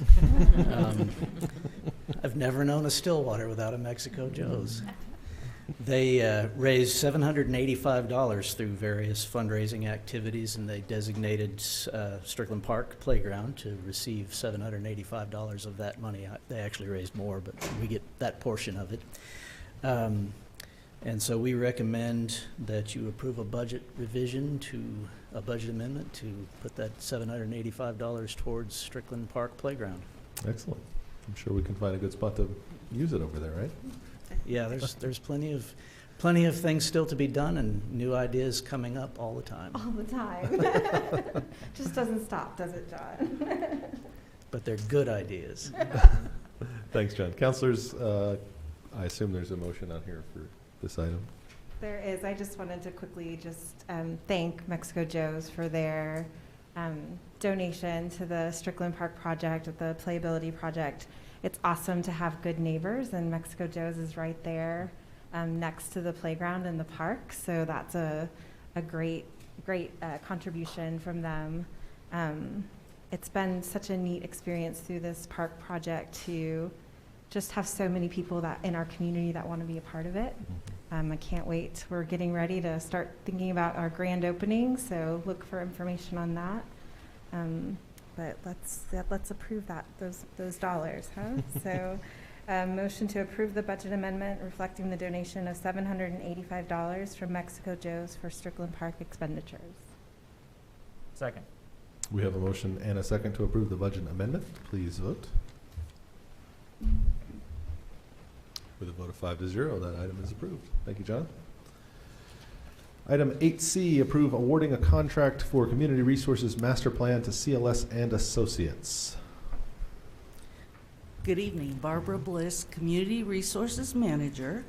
I've never known a Stillwater without a Mexico Joe's. They raised $785 through various fundraising activities, and they designated Strickland Park Playground to receive $785 of that money. They actually raised more, but we get that portion of it. And so we recommend that you approve a budget revision to a budget amendment to put that $785 towards Strickland Park Playground. Excellent. I'm sure we can find a good spot to use it over there, right? Yeah, there's plenty of things still to be done and new ideas coming up all the time. All the time. Just doesn't stop, does it, John? But they're good ideas. Thanks, John. Councilors, I assume there's a motion on here for this item. There is. I just wanted to quickly just thank Mexico Joe's for their donation to the Strickland Park project, the Playability project. It's awesome to have good neighbors, and Mexico Joe's is right there next to the playground in the park. So that's a great contribution from them. It's been such a neat experience through this park project to just have so many people that in our community that want to be a part of it. I can't wait. We're getting ready to start thinking about our grand opening, so look for information on that. But let's approve those dollars, huh? So, motion to approve the budget amendment reflecting the donation of $785 from Mexico Joe's for Strickland Park expenditures. Second. We have a motion and a second to approve the budget amendment. Please vote. With a vote of 5-0, that item is approved. Thank you, John. Item 8C, approve awarding a contract for Community Resources Master Plan to CLS and Associates. Good evening, Barbara Bliss, Community Resources Manager,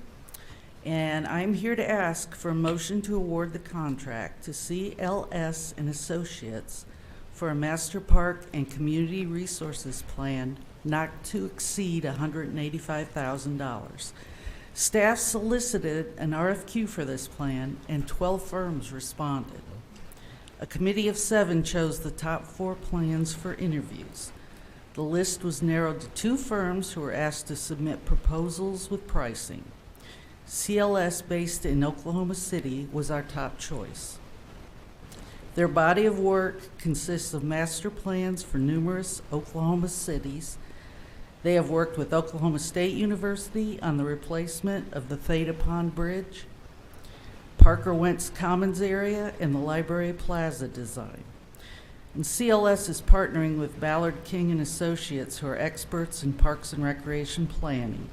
and I'm here to ask for a motion to award the contract to CLS and Associates for a Master Park and Community Resources Plan not to exceed $185,000. Staff solicited an RFQ for this plan, and 12 firms responded. A committee of 7 chose the top 4 plans for interviews. The list was narrowed to 2 firms who were asked to submit proposals with pricing. CLS, based in Oklahoma City, was our top choice. Their body of work consists of master plans for numerous Oklahoma cities. They have worked with Oklahoma State University on the replacement of the Theta Pond Bridge, Parker Wentz Commons area, and the Library Plaza design. And CLS is partnering with Ballard King and Associates, who are experts in parks and recreation planning.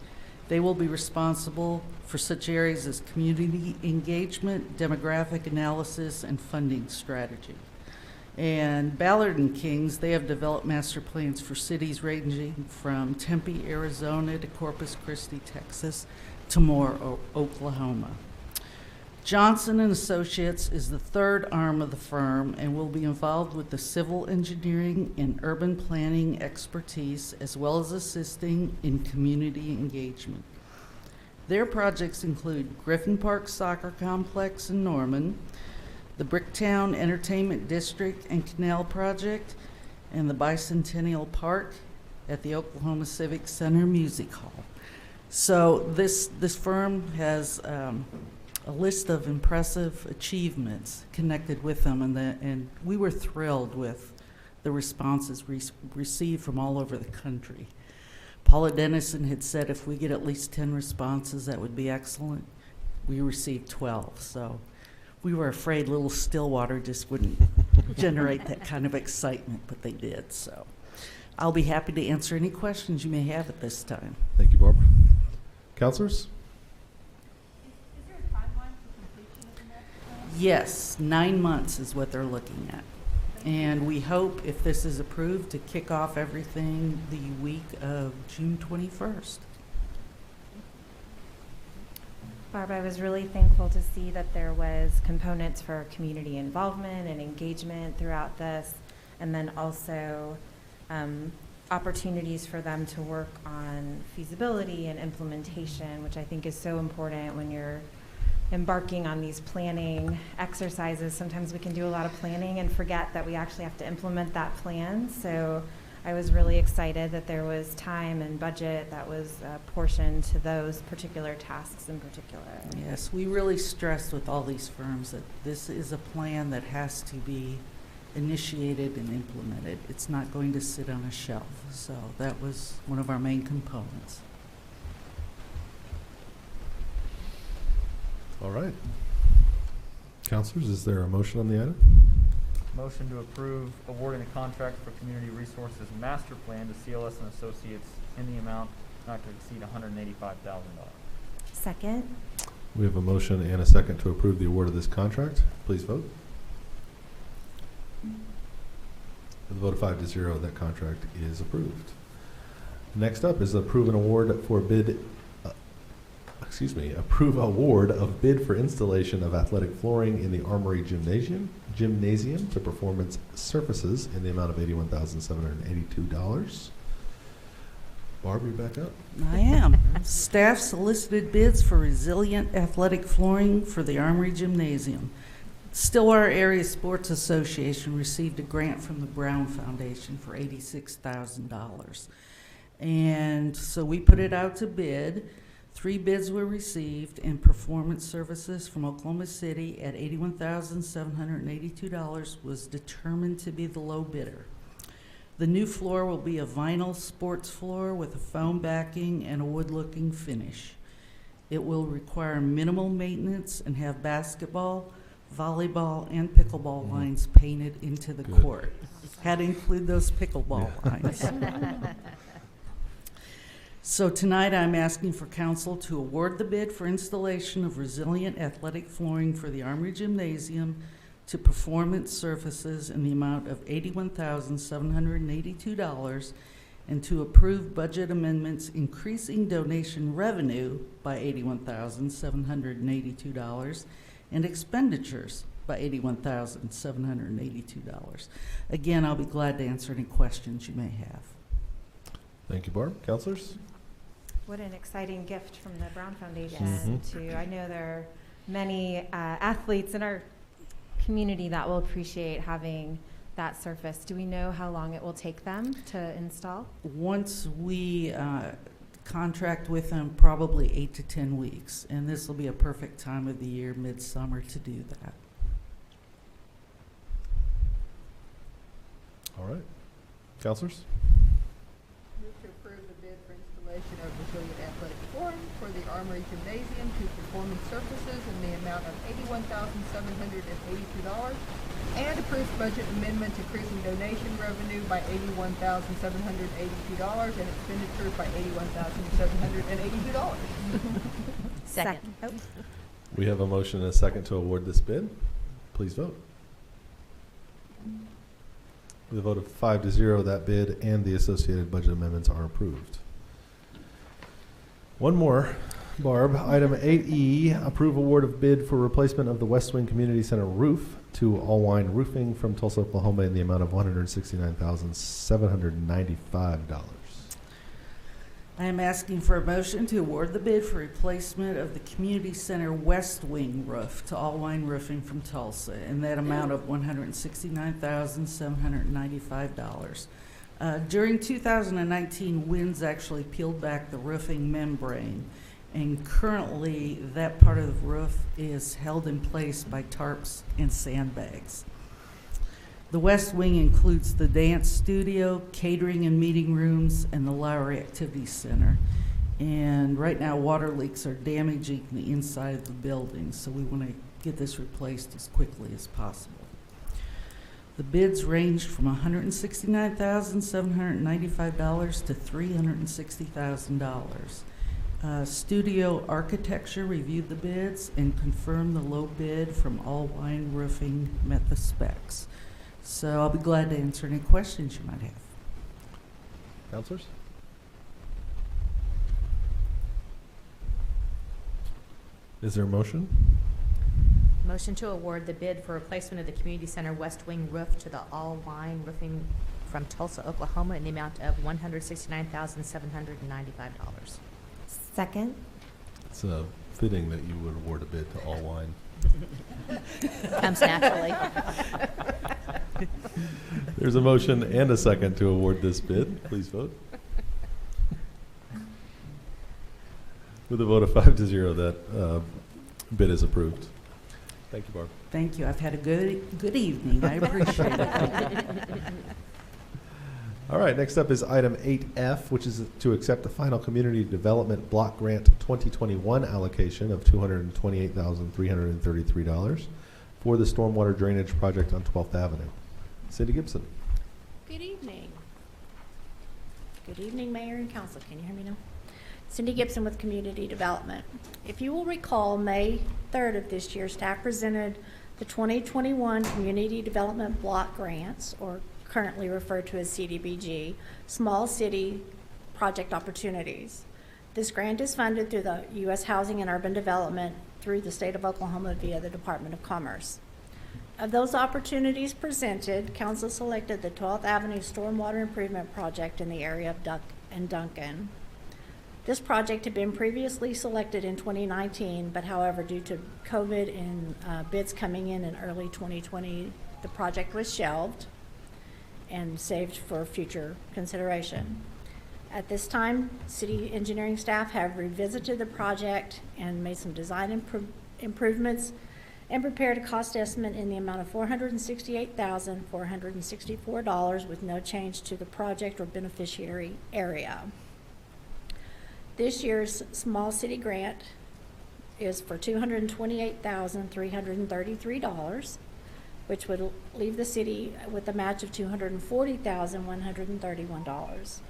They will be responsible for such areas as community engagement, demographic analysis, and funding strategy. And Ballard and Kings, they have developed master plans for cities ranging from Tempe, Arizona to Corpus Christi, Texas to Moore, Oklahoma. Johnson and Associates is the third arm of the firm and will be involved with the civil engineering and urban planning expertise, as well as assisting in community engagement. Their projects include Griffin Park Soccer Complex in Norman, the Bricktown Entertainment District and Canal Project, and the Bicentennial Park at the Oklahoma Civic Center Music Hall. So this firm has a list of impressive achievements connected with them, and we were thrilled with the responses received from all over the country. Paula Dennison had said if we get at least 10 responses, that would be excellent. We received 12, so we were afraid little Stillwater just wouldn't generate that kind of excitement, but they did. So I'll be happy to answer any questions you may have at this time. Thank you, Barbara. Counselors? Is there a timeline for completion of the master plan? Yes, 9 months is what they're looking at. And we hope, if this is approved, to kick off everything the week of June 21st. Barb, I was really thankful to see that there was components for community involvement and engagement throughout this, and then also opportunities for them to work on feasibility and implementation, which I think is so important when you're embarking on these planning exercises. Sometimes we can do a lot of planning and forget that we actually have to implement that plan. So I was really excited that there was time and budget that was portioned to those particular tasks in particular. Yes, we really stressed with all these firms that this is a plan that has to be initiated and implemented. It's not going to sit on a shelf. So that was one of our main components. All right. Counselors, is there a motion on the item? Motion to approve awarding a contract for Community Resources Master Plan to CLS and Associates in the amount not to exceed $185,000. Second. We have a motion and a second to approve the award of this contract. Please vote. With a vote of 5-0, that contract is approved. Next up is approve an award for bid. Approve award of bid for installation of athletic flooring in the Armory Gymnasium to Performance Surfaces in the amount of $81,782. Barb, you back up? I am. Staff solicited bids for resilient athletic flooring for the Armory Gymnasium. Stillwater Area Sports Association received a grant from the Brown Foundation for $86,000. And so we put it out to bid. 3 bids were received, and Performance Services from Oklahoma City at $81,782 was determined to be the low bidder. The new floor will be a vinyl sports floor with a foam backing and a wood-looking finish. It will require minimal maintenance and have basketball, volleyball, and pickleball lines painted into the court. Had to include those pickleball lines. So tonight I'm asking for council to award the bid for installation of resilient athletic flooring for the Armory Gymnasium to Performance Surfaces in the amount of $81,782 and to approve budget amendments increasing donation revenue by $81,782 and expenditures by $81,782. Again, I'll be glad to answer any questions you may have. Thank you, Barb. Counselors? What an exciting gift from the Brown Foundation to, I know there are many athletes in our community that will appreciate having that surface. Do we know how long it will take them to install? Once we contract with them, probably 8 to 10 weeks, and this will be a perfect time of the year, midsummer, to do that. All right. Counselors? Move to approve the bid for installation of resilient athletic flooring for the Armory Gymnasium to Performance Surfaces in the amount of $81,782 and approve budget amendments increasing donation revenue by $81,782 and expenditures by $81,782. Second. Oh. We have a motion and a second to award this bid. Please vote. With a vote of 5-0, that bid and the associated budget amendments are approved. One more, Barb. Item 8E, approve award of bid for replacement of the West Wing Community Center roof to All Wine Roofing from Tulsa, Oklahoma in the amount of $169,795. I am asking for a motion to award the bid for replacement of the Community Center West Wing roof to All Wine Roofing from Tulsa in that amount of $169,795. During 2019, winds actually peeled back the roofing membrane, And currently, that part of the roof is held in place by tarps and sandbags. The west wing includes the dance studio, catering and meeting rooms, and the Lowry Activity Center. And right now, water leaks are damaging the inside of the building, so we want to get this replaced as quickly as possible. The bids ranged from $169,795 to $360,000. Studio Architecture reviewed the bids and confirmed the low bid from All Wine Roofing met the specs. So I'll be glad to answer any questions you might have. Councilors? Is there a motion? Motion to award the bid for replacement of the community center west wing roof to the All Wine Roofing from Tulsa, Oklahoma, in the amount of $169,795. Second. It's fitting that you would award a bid to All Wine. Comes naturally. There's a motion and a second to award this bid. Please vote. With a vote of 5-0, that bid is approved. Thank you, Barb. Thank you. I've had a good evening. I appreciate it. All right, next up is item 8F, which is to accept the final Community Development Block Grant 2021 allocation of $228,333 for the stormwater drainage project on 12th Avenue. Cindy Gibson. Good evening. Good evening, Mayor and Council. Can you hear me now? Cindy Gibson with Community Development. If you will recall, May 3rd of this year, staff presented the 2021 Community Development Block Grants, or currently referred to as CDBG, Small City Project Opportunities. This grant is funded through the U.S. Housing and Urban Development through the state of Oklahoma via the Department of Commerce. Of those opportunities presented, Council selected the 12th Avenue Stormwater Improvement Project in the area of Duncan. This project had been previously selected in 2019, but however, due to COVID and bids coming in early 2020, the project was shelved and saved for future consideration. At this time, city engineering staff have revisited the project and made some design improvements and prepared a cost estimate in the amount of $468,464 with no change to the project or beneficiary area. This year's small city grant is for $228,333, which would leave the city with a match of $240,131.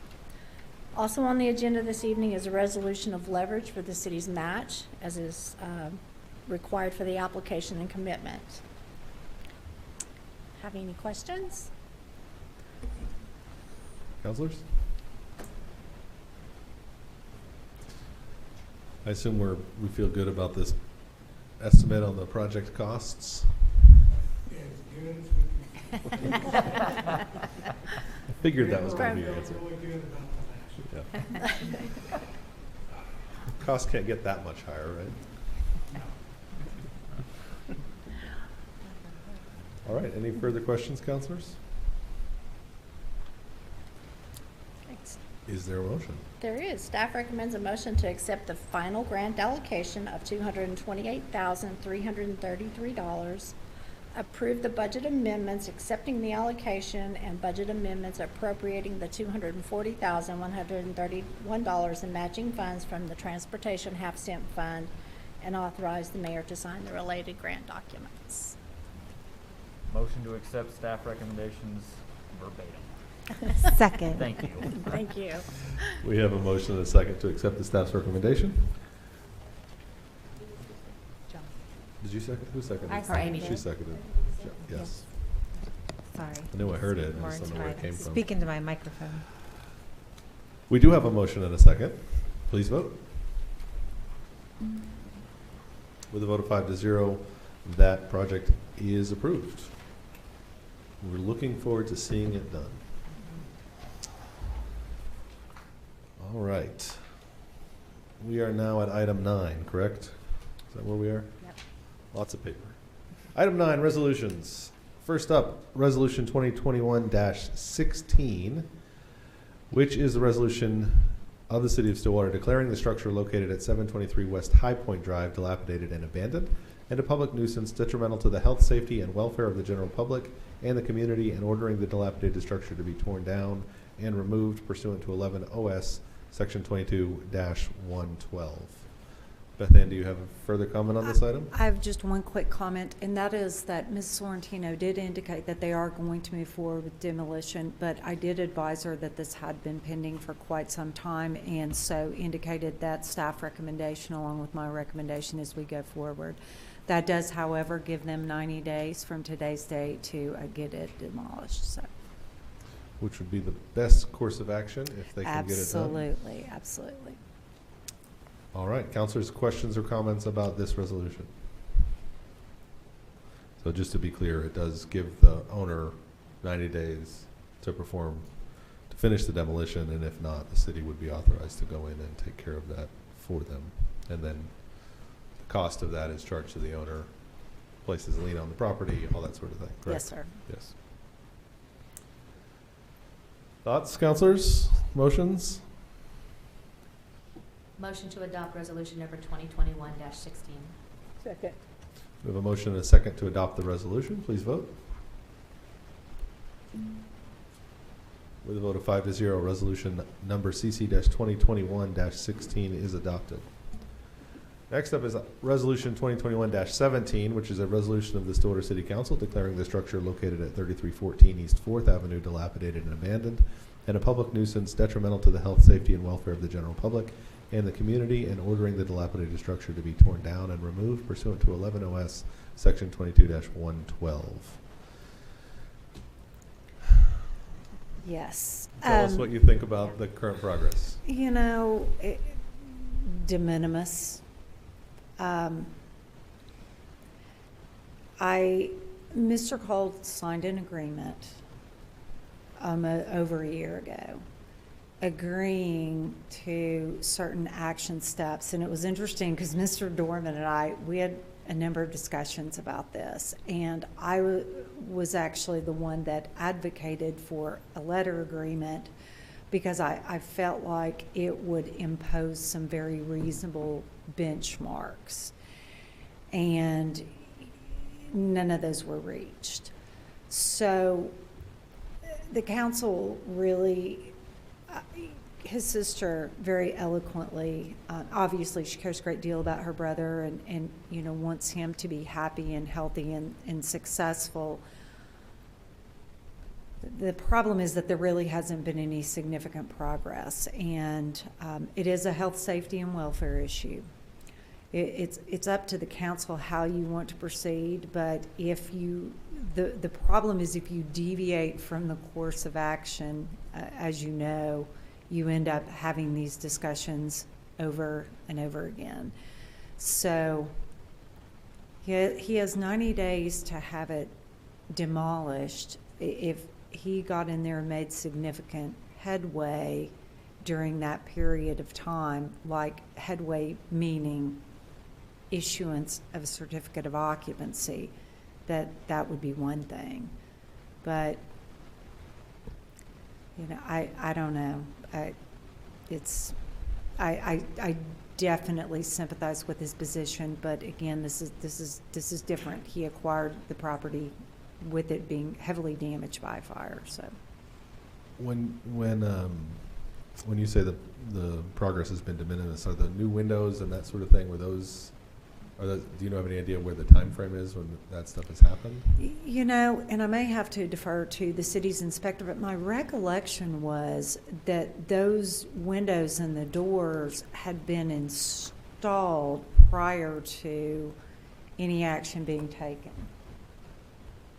Also on the agenda this evening is a resolution of leverage for the city's match, as is required for the application and commitment. Have any questions? Councilors? I assume we feel good about this estimate on the project costs? I figured that was going to be the answer. Yeah. Costs can't get that much higher, right? All right, any further questions, councilors? Thanks. Is there a motion? There is. Staff recommends a motion to accept the final grant allocation of $228,333, approve the budget amendments accepting the allocation and budget amendments appropriating the $240,131 in matching funds from the Transportation Half-Cent Fund, and authorize the mayor to sign the related grant documents. Motion to accept staff recommendations verbatim. Second. Thank you. Thank you. We have a motion and a second to accept the staff's recommendation. John. Did you second? Who seconded? I seconded. She seconded. Yes. Sorry. I knew I heard it. I More just don't know where it came from. Speak into my microphone. We do have a motion and a second. Please vote. With a vote of 5-0, that project is approved. We're looking forward to seeing it done. All right. We are now at item 9, correct? Is that where we are? Yep. Lots of paper. Item 9, resolutions. First up, Resolution 2021-16, which is the resolution of the City of Stillwater declaring the structure located at 723 West High Point Drive dilapidated and abandoned, and a public nuisance detrimental to the health, safety, and welfare of the general public and the community, and ordering the dilapidated structure to be torn down and removed pursuant to 11 OS Section 22-112. Beth Ann, do you have a further comment on this item? I have just one quick comment, and that is that Ms. Sorrentino did indicate that they are going to move forward with demolition, but I did advise her that this had been pending for quite some time, and so indicated that staff recommendation along with my recommendation as we go forward. That does, however, give them 90 days from today's date to get it demolished. So, Which would be the best course of action if they can get it done. Absolutely, absolutely. All right, councilors, questions or comments about this resolution? So just to be clear, it does give the owner 90 days to finish the demolition, and if not, the city would be authorized to go in and take care of that for them. And then the cost of that is charged to the owner, places a lien on the property, all that sort of thing, correct? Yes, sir. Yes. Thoughts, councilors? Motions? Motion to adopt resolution number 2021-16. Second. We have a motion and a second to adopt the resolution. Please vote. With a vote of 5-0, resolution number CC-2021-16 is adopted. Next up is resolution 2021-17, which is a resolution of the Stillwater City Council declaring the structure located at 3314 East 4th Avenue dilapidated and abandoned, and a public nuisance detrimental to the health, safety, and welfare of the general public and the community, and ordering the dilapidated structure to be torn down and removed pursuant to 11 OS Section 22-112. Yes. Tell us what you think about the current progress. You know, de minimis. Mr. Cole signed an agreement over a year ago, agreeing to certain action steps. And it was interesting because Mr. Dorman and we had a number of discussions about this. And I was actually the one that advocated for a letter agreement because I felt like it would impose some very reasonable benchmarks. And none of those were reached. So the council really, his sister very eloquently, obviously she cares a great deal about her brother and you know, wants him to be happy and healthy and successful. The problem is that there really hasn't been any significant progress, and it is a health, safety, and welfare issue. It's up to the council how you want to proceed, but if the problem is if you deviate from the course of action, as you know, you end up having these discussions over and over again. So he has 90 days to have it demolished. If he got in there and made significant headway during that period of time, like headway meaning issuance of a certificate of occupancy, that would be one thing. But you know, I don't know. I definitely sympathize with his position, but again, this is different. He acquired the property with it being heavily damaged by fire. So when you say the progress has been de minimis, are the new windows and that sort of thing, do you have any idea where the time frame is when that stuff has happened? You know, and I may have to defer to the city's inspector, but my recollection was that those windows and the doors had been installed prior to any action being taken.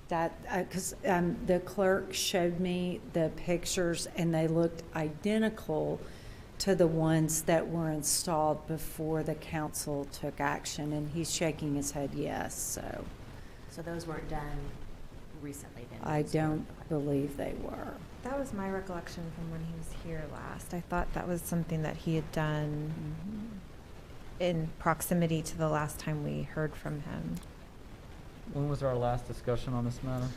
That because the clerk showed me the pictures and they looked identical to the ones that were installed before the council took action, and he's shaking his head yes. So those weren't done recently then? I don't believe they were. That was my recollection from when he was here last. I thought that was something that he had done in proximity to the last time we heard from him. When was our last discussion on this matter?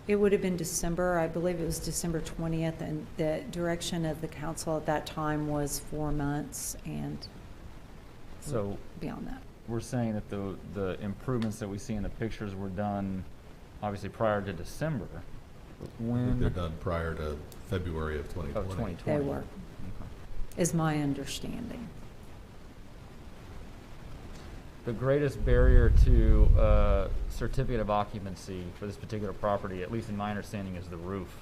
It would have been December, I believe it was December 20th, and the direction of the council at that time was 4 months and So beyond that. we're saying that the improvements that we see in the pictures were done obviously prior to December. But I think when? they're done prior to February of 2020. Of 2020. They were, is my understanding. The greatest barrier to certificate of occupancy for this particular property, at least in my understanding, is the roof.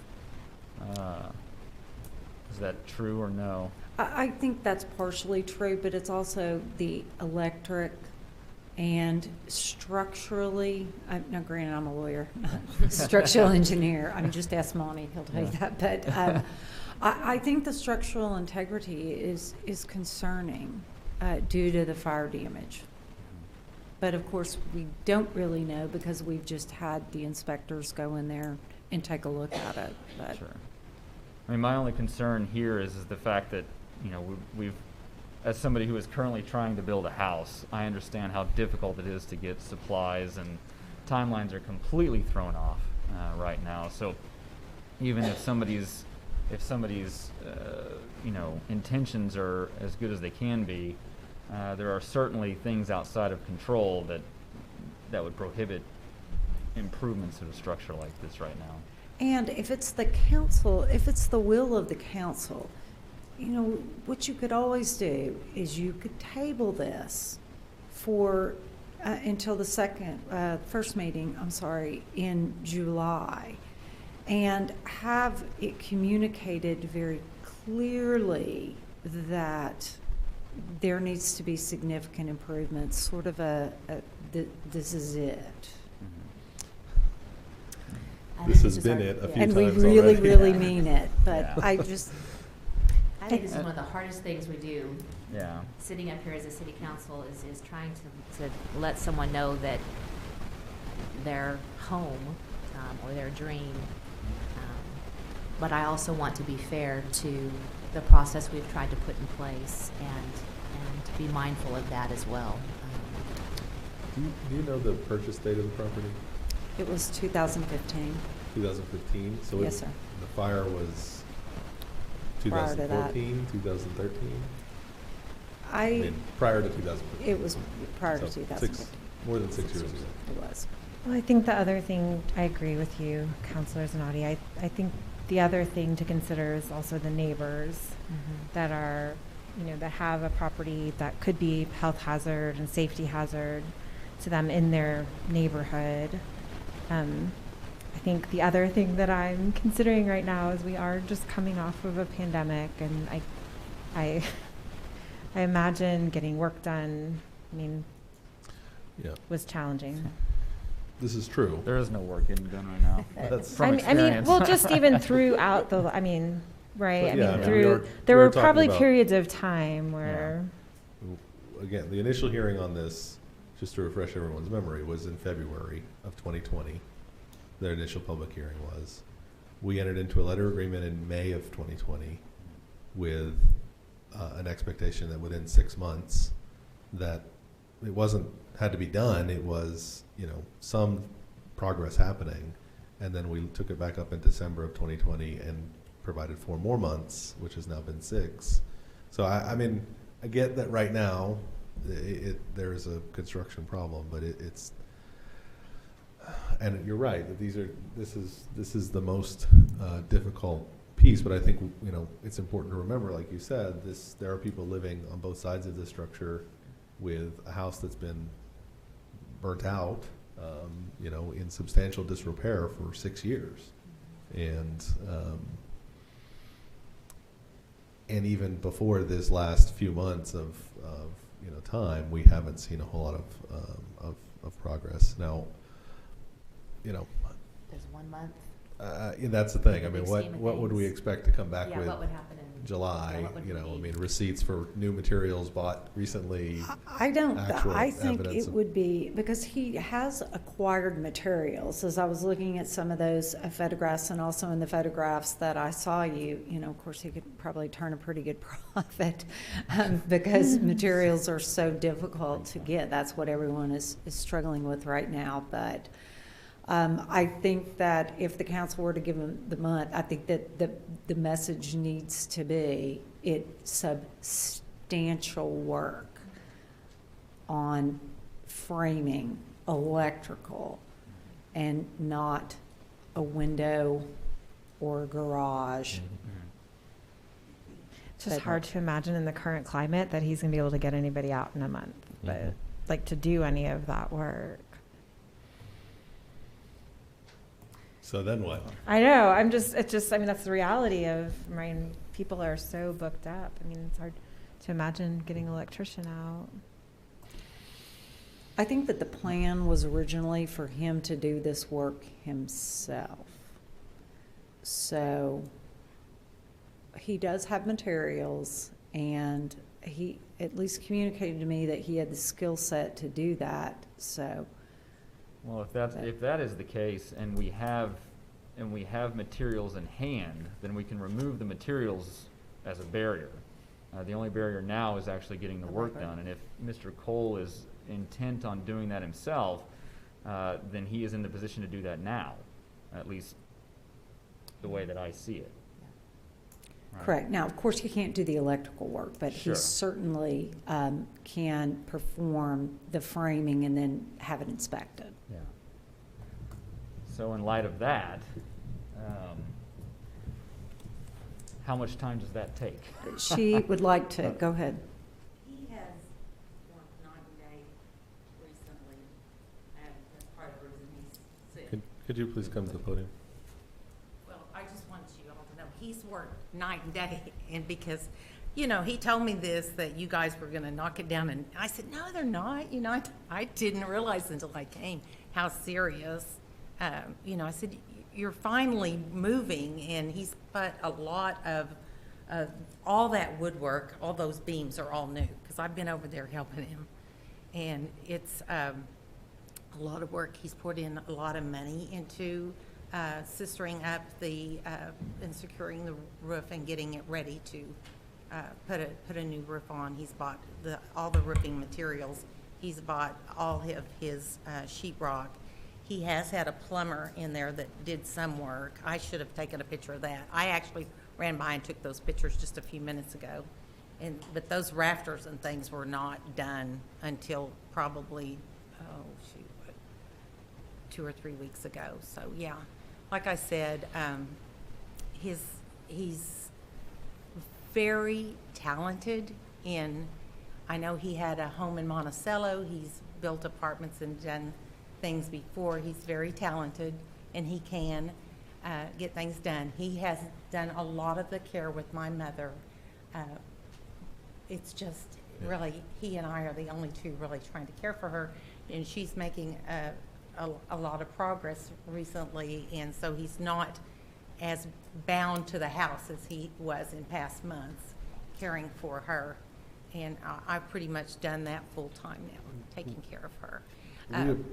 Is that true or no? I think that's partially true, but it's also the electric and structurally, now granted, I'm a lawyer, structural engineer. I mean, just ask Monty, he'll tell you that. But I think the structural integrity is concerning due to the fire damage. But of course, we don't really know because we've just had the inspectors go in there and take a look at it. But Sure. I mean, my only concern here is the fact that, you know, we've, as somebody who is currently trying to build a house, I understand how difficult it is to get supplies, and timelines are completely thrown off right now. So even if somebody's you know, intentions are as good as they can be, there are certainly things outside of control that would prohibit improvements to a structure like this right now. And if it's the council, if it's the will of the council, you know, what you could always do is you could table this for until the first meeting, in July, and have it communicated very clearly that there needs to be significant improvements, sort of this is it. This has been it a few and times we really, already. really mean it, but Yeah. I just. I think this is one of the hardest things we do. Yeah. Sitting up here as a city council is trying to let someone know that their home or their dream. But I also want to be fair to the process we've tried to put in place and to be mindful of that as well. Do you know the purchase date of the property? It was 2015. 2015? So Yes, sir. The fire was Prior to that. 2014, 2013? I mean, prior to 2015. It was prior to So 2015. more than 6 years ago. It was. Well, I think the other thing, I agree with you, Councilor Zanotti. I think the other thing to consider is also the neighbors that are, you know, that have a property that could be health hazard and safety hazard to them in their neighborhood. I think the other thing that I'm considering right now is we are just coming off of a pandemic, and I imagine getting work done, I mean, was challenging. This is true. There is no work getting done right now. That's from I mean, experience. well, just even throughout the, I mean, right? But yeah, I mean, we through, are- there we are were talking probably about- periods of time where, Again, the initial hearing on this, just to refresh everyone's memory, was in February of 2020. Their initial public hearing was. We entered into a letter agreement in May of 2020 with an expectation that within 6 months that it had to be done. It was, you know, some progress happening. And then we took it back up in December of 2020 and provided 4 more months, which has now been 6. So I mean, I get that right now there's a construction problem, but it's, and you're right that this is the most difficult piece. But I think, you know, it's important to remember, like you said, there are people living on both sides of this structure with a house that's been burnt out, you know, in substantial disrepair for 6 years, and even before this last few months of you know, time, we haven't seen a whole lot of progress. Now, you know, There's 1 month. yeah, that's the thing. I mean, Big what scheme of would we things. expect to come back Yeah, with what would happen in July? yeah, what would You we know, I need? mean, receipts for new materials bought recently. Actual I think evidence it of- would be, because he has acquired materials. As I was looking at some of those photographs, and also in the photographs that I saw you know, of course, he could probably turn a pretty good profit because materials are so difficult to get. That's what everyone is struggling with right now. But I think that if the council were to give him the month, I think that the message needs to be it's substantial work on framing, electrical, and not a window or a garage. It's just But- hard to imagine in the current climate that he's gonna be able to get anybody out in a month, but like to do any of that work. So then what? I know, I mean, that's the reality of, I mean, people are so booked up. I mean, it's hard to imagine getting an electrician out. I think that the plan was originally for him to do this work himself. So he does have materials, and he at least communicated to me that he had the skill set to do that, so. Well, if that is the case, and we have materials in hand, then we can remove the materials as a barrier. The only barrier now is actually getting the work done, and if Mr. Cole is intent on doing that himself, then he is in the position to do that now, at least the way that I see it. Right. Correct. Now, of course, he can't do the electrical work, but Sure. he certainly can perform the framing and then have it inspected. Yeah. So in light of that, how much time does that take? She would like to, go ahead. He has worked 90-day recently, and that's part of the reason he's sick. Could you please come to the podium? Well, I just want you all to know, he's worked night and day, and because, you know, he told me this, that you guys were gonna knock it down, and I said, no, they're not, you know, I didn't realize until I came how serious, you know, I said, you're finally moving, and he's put a lot of all that woodwork, all those beams are all new, because I've been over there helping him, and it's a lot of work. He's put in a lot of money into sistering up and securing the roof and getting it ready to put a new roof on. He's bought all the roofing materials. He's bought all of his sheetrock. He has had a plumber in there that did some work. I should have taken a picture of that. I actually ran by and took those pictures just a few minutes ago. But those rafters and things were not done until probably, 2 or 3 weeks ago. So yeah, like I said, he's very talented I know he had a home in Monticello. He's built apartments and done things before. He's very talented, and he can get things done. He has done a lot of the care with my mother. It's just really, he and I are the only two really trying to care for her, and she's making a lot of progress recently, and so he's not as bound to the house as he was in past months, caring for her. And I've pretty much done that full-time now, taking care of her.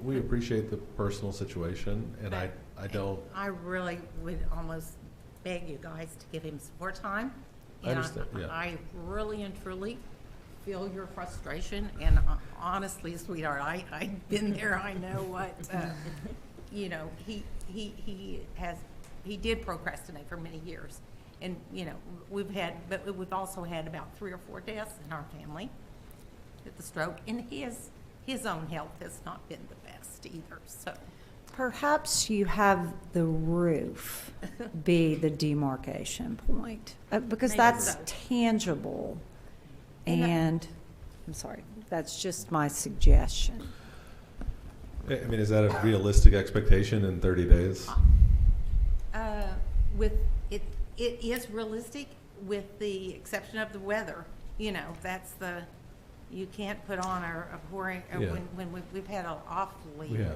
We appreciate the personal situation, and I don't. I really would almost beg you guys to give him some more time. I understand, yeah. I really and truly feel your frustration, and honestly, sweetheart, I've been there. I know what, you know, he did procrastinate for many years. And, you know, but we've also had about 3 or 4 deaths in our family with the stroke, and his own health has not been the best either, so. Perhaps you have the roof be the demarcation point, because Maybe that's so. tangible. And I'm sorry, that's just my suggestion. I mean, is that a realistic expectation in 30 days? It is realistic with the exception of the weather. You know, you can't put on a pouring, when we've had an awfully. Yeah.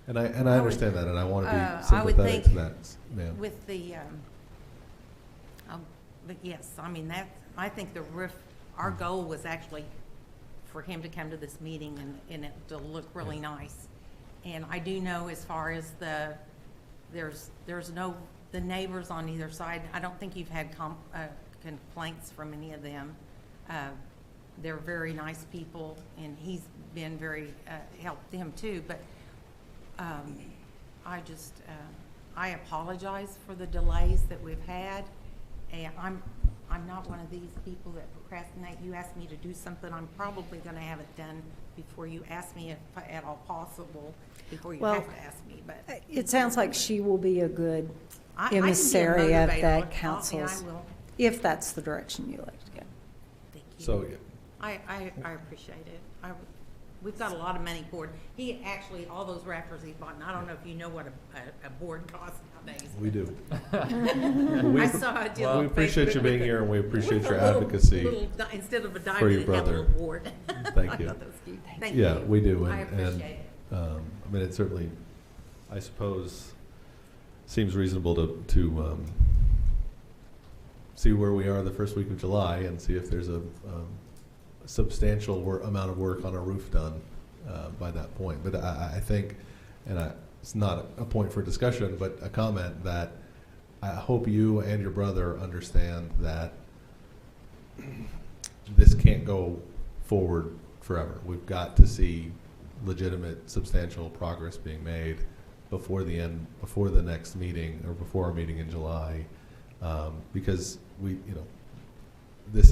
And I understand that, and I want to be I would sympathetic think to that, ma'am. with but yes, I mean, I think the roof, our goal was actually for him to come to this meeting and it to look really nice. And I do know as far as there's no, the neighbors on either side, I don't think you've had complaints from any of them. They're very nice people, and he's been very, helped them too, but I just, I apologize for the delays that we've had. And I'm not one of these people that procrastinate. You ask me to do something, I'm probably gonna have it done before you ask me, if at all possible, before you have to ask me, but. It sounds like she will be a good I can be a emissary of motivator. that I council's, will. if that's the direction you like to go. Thank you. So, I appreciate it. We've got a lot of money poured. He actually, all those wrappers he bought, and I don't know if you know what a board costs nowadays. we do. I saw a deal We on appreciate you Facebook being with here, and we appreciate with your a little- advocacy instead of a for diamond, your it had a brother. little board. Thank I you. thought that was cute. Thank you. Yeah, we do. I And appreciate it. I mean, it certainly, I suppose, seems reasonable to see where we are the first week of July and see if there's a substantial amount of work on a roof done by that point. But I think, and it's not a point for discussion, but a comment that I hope you and your brother understand that this can't go forward forever. We've got to see legitimate, substantial progress being made before the next meeting, or before our meeting in July, because this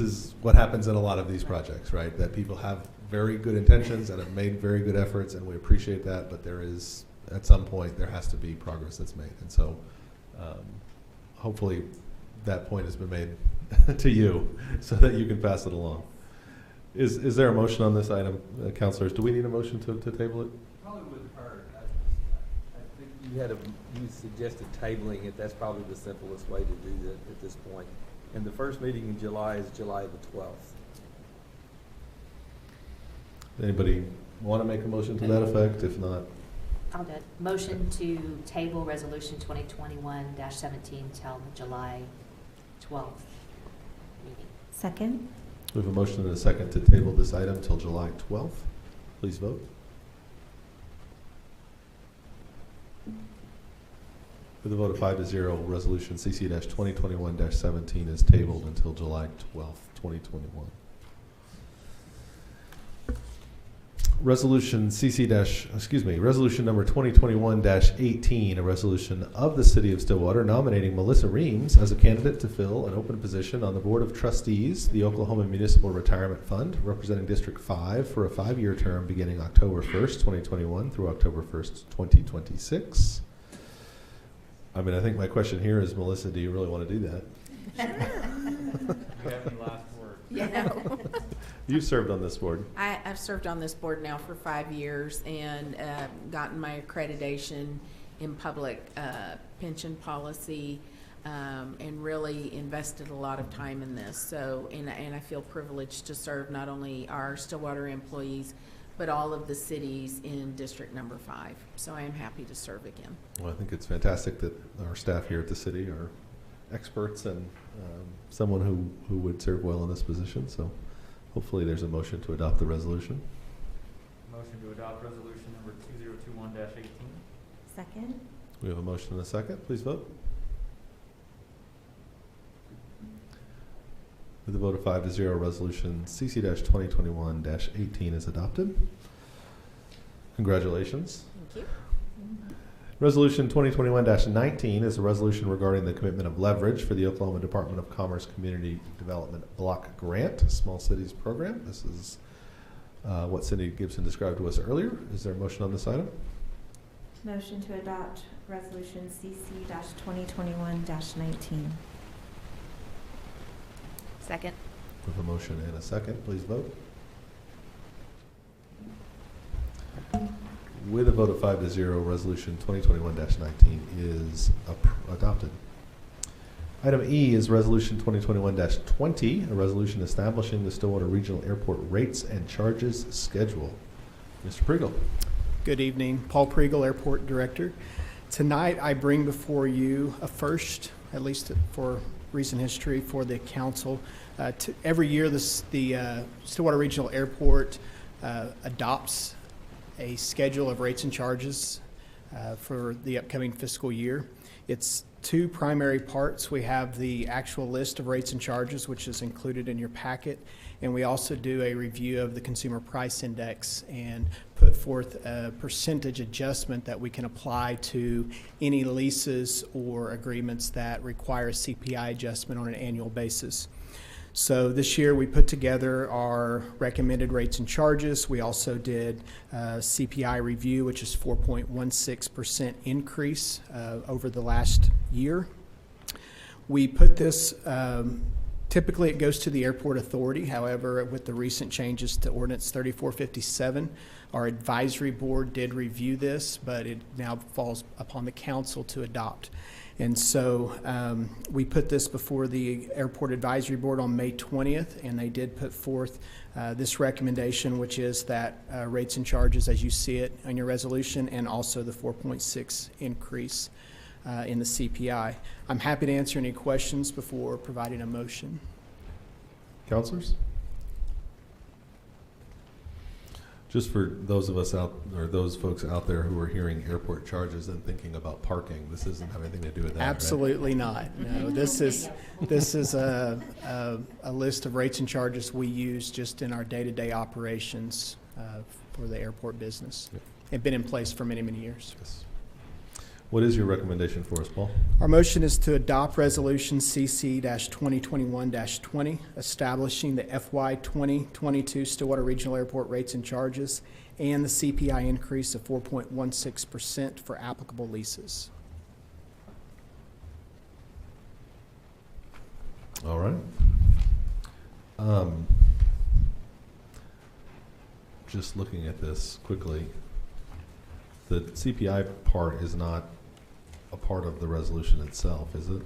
is what happens in a lot of these projects, right? That people have very good intentions and have made very good efforts, and we appreciate that, but there is, at some point, there has to be progress that's made. And so hopefully that point has been made to you so that you can pass it along. Is there a motion on this item, councilors? Do we need a motion to table it? Probably wouldn't hurt. I think you suggested tabling it. That's probably the simplest way to do that at this point. And the first meeting in July is July the 12th. Anybody want to make a motion to that effect? If not, I'll do it. Motion to table resolution 2021-17 till the July 12th meeting. Second? we have a motion and a second to table this item till July 12th. Please vote. With a vote of 5-0, resolution CC-2021-17 is tabled until July 12th, 2021. Resolution resolution number 2021-18, a resolution of the City of Stillwater nominating Melissa Reams as a candidate to fill an open position on the Board of Trustees, the Oklahoma Municipal Retirement Fund, representing District 5 for a 5-year term beginning October 1st, 2021 through October 1st, 2026. I mean, I think my question here is, Melissa, do you really want to do that? You have any last word? Yeah. You've served on this board. I've served on this board now for 5 years and gotten my accreditation in public pension policy and really invested a lot of time in this. So, and I feel privileged to serve not only our Stillwater employees, but all of the cities in District Number 5. So I am happy to serve again. Well, I think it's fantastic that our staff here at the city are experts and someone who would serve well in this position. So hopefully there's a motion to adopt the resolution. Motion to adopt resolution number 2021-18. Second? We have a motion and a second. Please vote. With a vote of 5-0, resolution CC-2021-18 is adopted. Congratulations. Thank you. Resolution 2021-19 is a resolution regarding the commitment of leverage for the Oklahoma Department of Commerce Community Development Block Grant, Small Cities Program. This is what Cindy Gibson described to us earlier. Is there a motion on this item? Motion to adopt resolution CC-2021-19. Second. With a motion and a second, please vote. With a vote of 5-0, resolution 2021-19 is adopted. Item E is resolution 2021-20, a resolution establishing the Stillwater Regional Airport rates and charges schedule. Mr. Priegel. Good evening. Paul Priegel, Airport Director. Tonight I bring before you a first, at least for recent history, for the council. Every year the Stillwater Regional Airport adopts a schedule of rates and charges for the upcoming fiscal year. It's two primary parts. We have the actual list of rates and charges, which is included in your packet, and we also do a review of the Consumer Price Index. And put forth a percentage adjustment that we can apply to any leases or agreements that require a CPI adjustment on an annual basis. So this year we put together our recommended rates and charges. We also did a CPI review, which is 4.16% increase over the last year. We put this, typically it goes to the airport authority. However, with the recent changes to Ordinance 3457, our advisory board did review this, but it now falls upon the council to adopt. And so we put this before the Airport Advisory Board on May 20th, and they did put forth this recommendation, which is that rates and charges as you see it on your resolution, and also the 4.6 increase in the CPI. I'm happy to answer any questions before providing a motion. Councilors? Just for those of us out, or those folks out there who are hearing airport charges and thinking about parking, this doesn't have anything to do with that, Absolutely right? not. No, this is a list of rates and charges we use just in our day-to-day operations for the airport business. Yep. It's been in place for many, many years. Yes. What is your recommendation for us, Paul? Our motion is to adopt Resolution CC-2021-20, establishing the FY 2022 Stillwater Regional Airport rates and charges and the CPI increase of 4.16% for applicable leases. All right. Just looking at this quickly, the CPI part is not a part of the resolution itself, is it?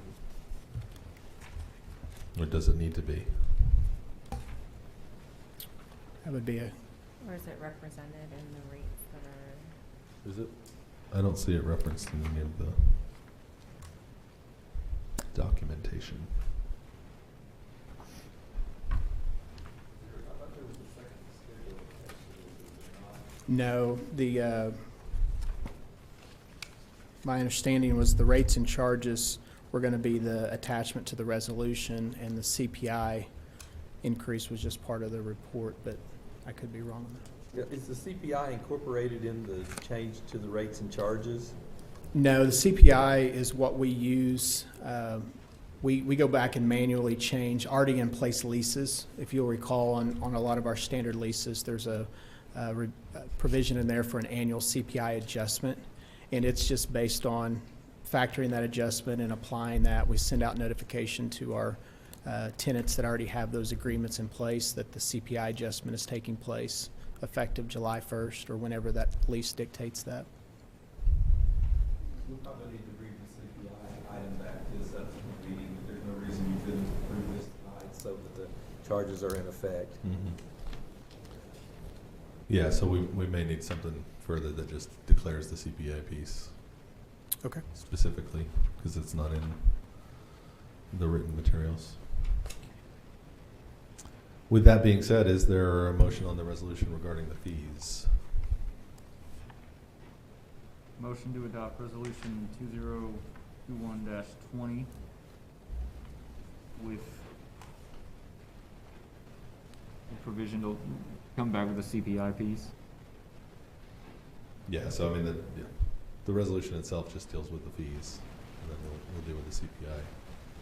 Or does it need to be? That would be a... Or is it represented in the rates that are? Is it? I don't see it referenced in any of the documentation. No, my understanding was the rates and charges were going to be the attachment to the resolution, and the CPI increase was just part of the report, but I could be wrong on that. Yeah, is the CPI incorporated in the change to the rates and charges? No, the CPI is what we use. We go back and manually change already in place leases. If you'll recall, on a lot of our standard leases, there's a provision in there for an annual CPI adjustment, and it's just based on factoring that adjustment and applying that. We send out notification to our tenants that already have those agreements in place that the CPI adjustment is taking place effective July 1st or whenever that lease dictates that. We'll probably need to bring the CPI item back to the subsequent meeting, but there's no reason you couldn't approve this tonight so that the charges are in effect. Mm-hmm. Yeah, so we may need something further that just declares the CPI piece. Okay. Specifically, because it's not in the written materials. With that being said, is there a motion on the resolution regarding the fees? Motion to adopt resolution 2021-20 with the provision to come back with a CPI piece. Yeah, so I mean, the resolution itself just deals with the fees, and then we'll deal with the CPI.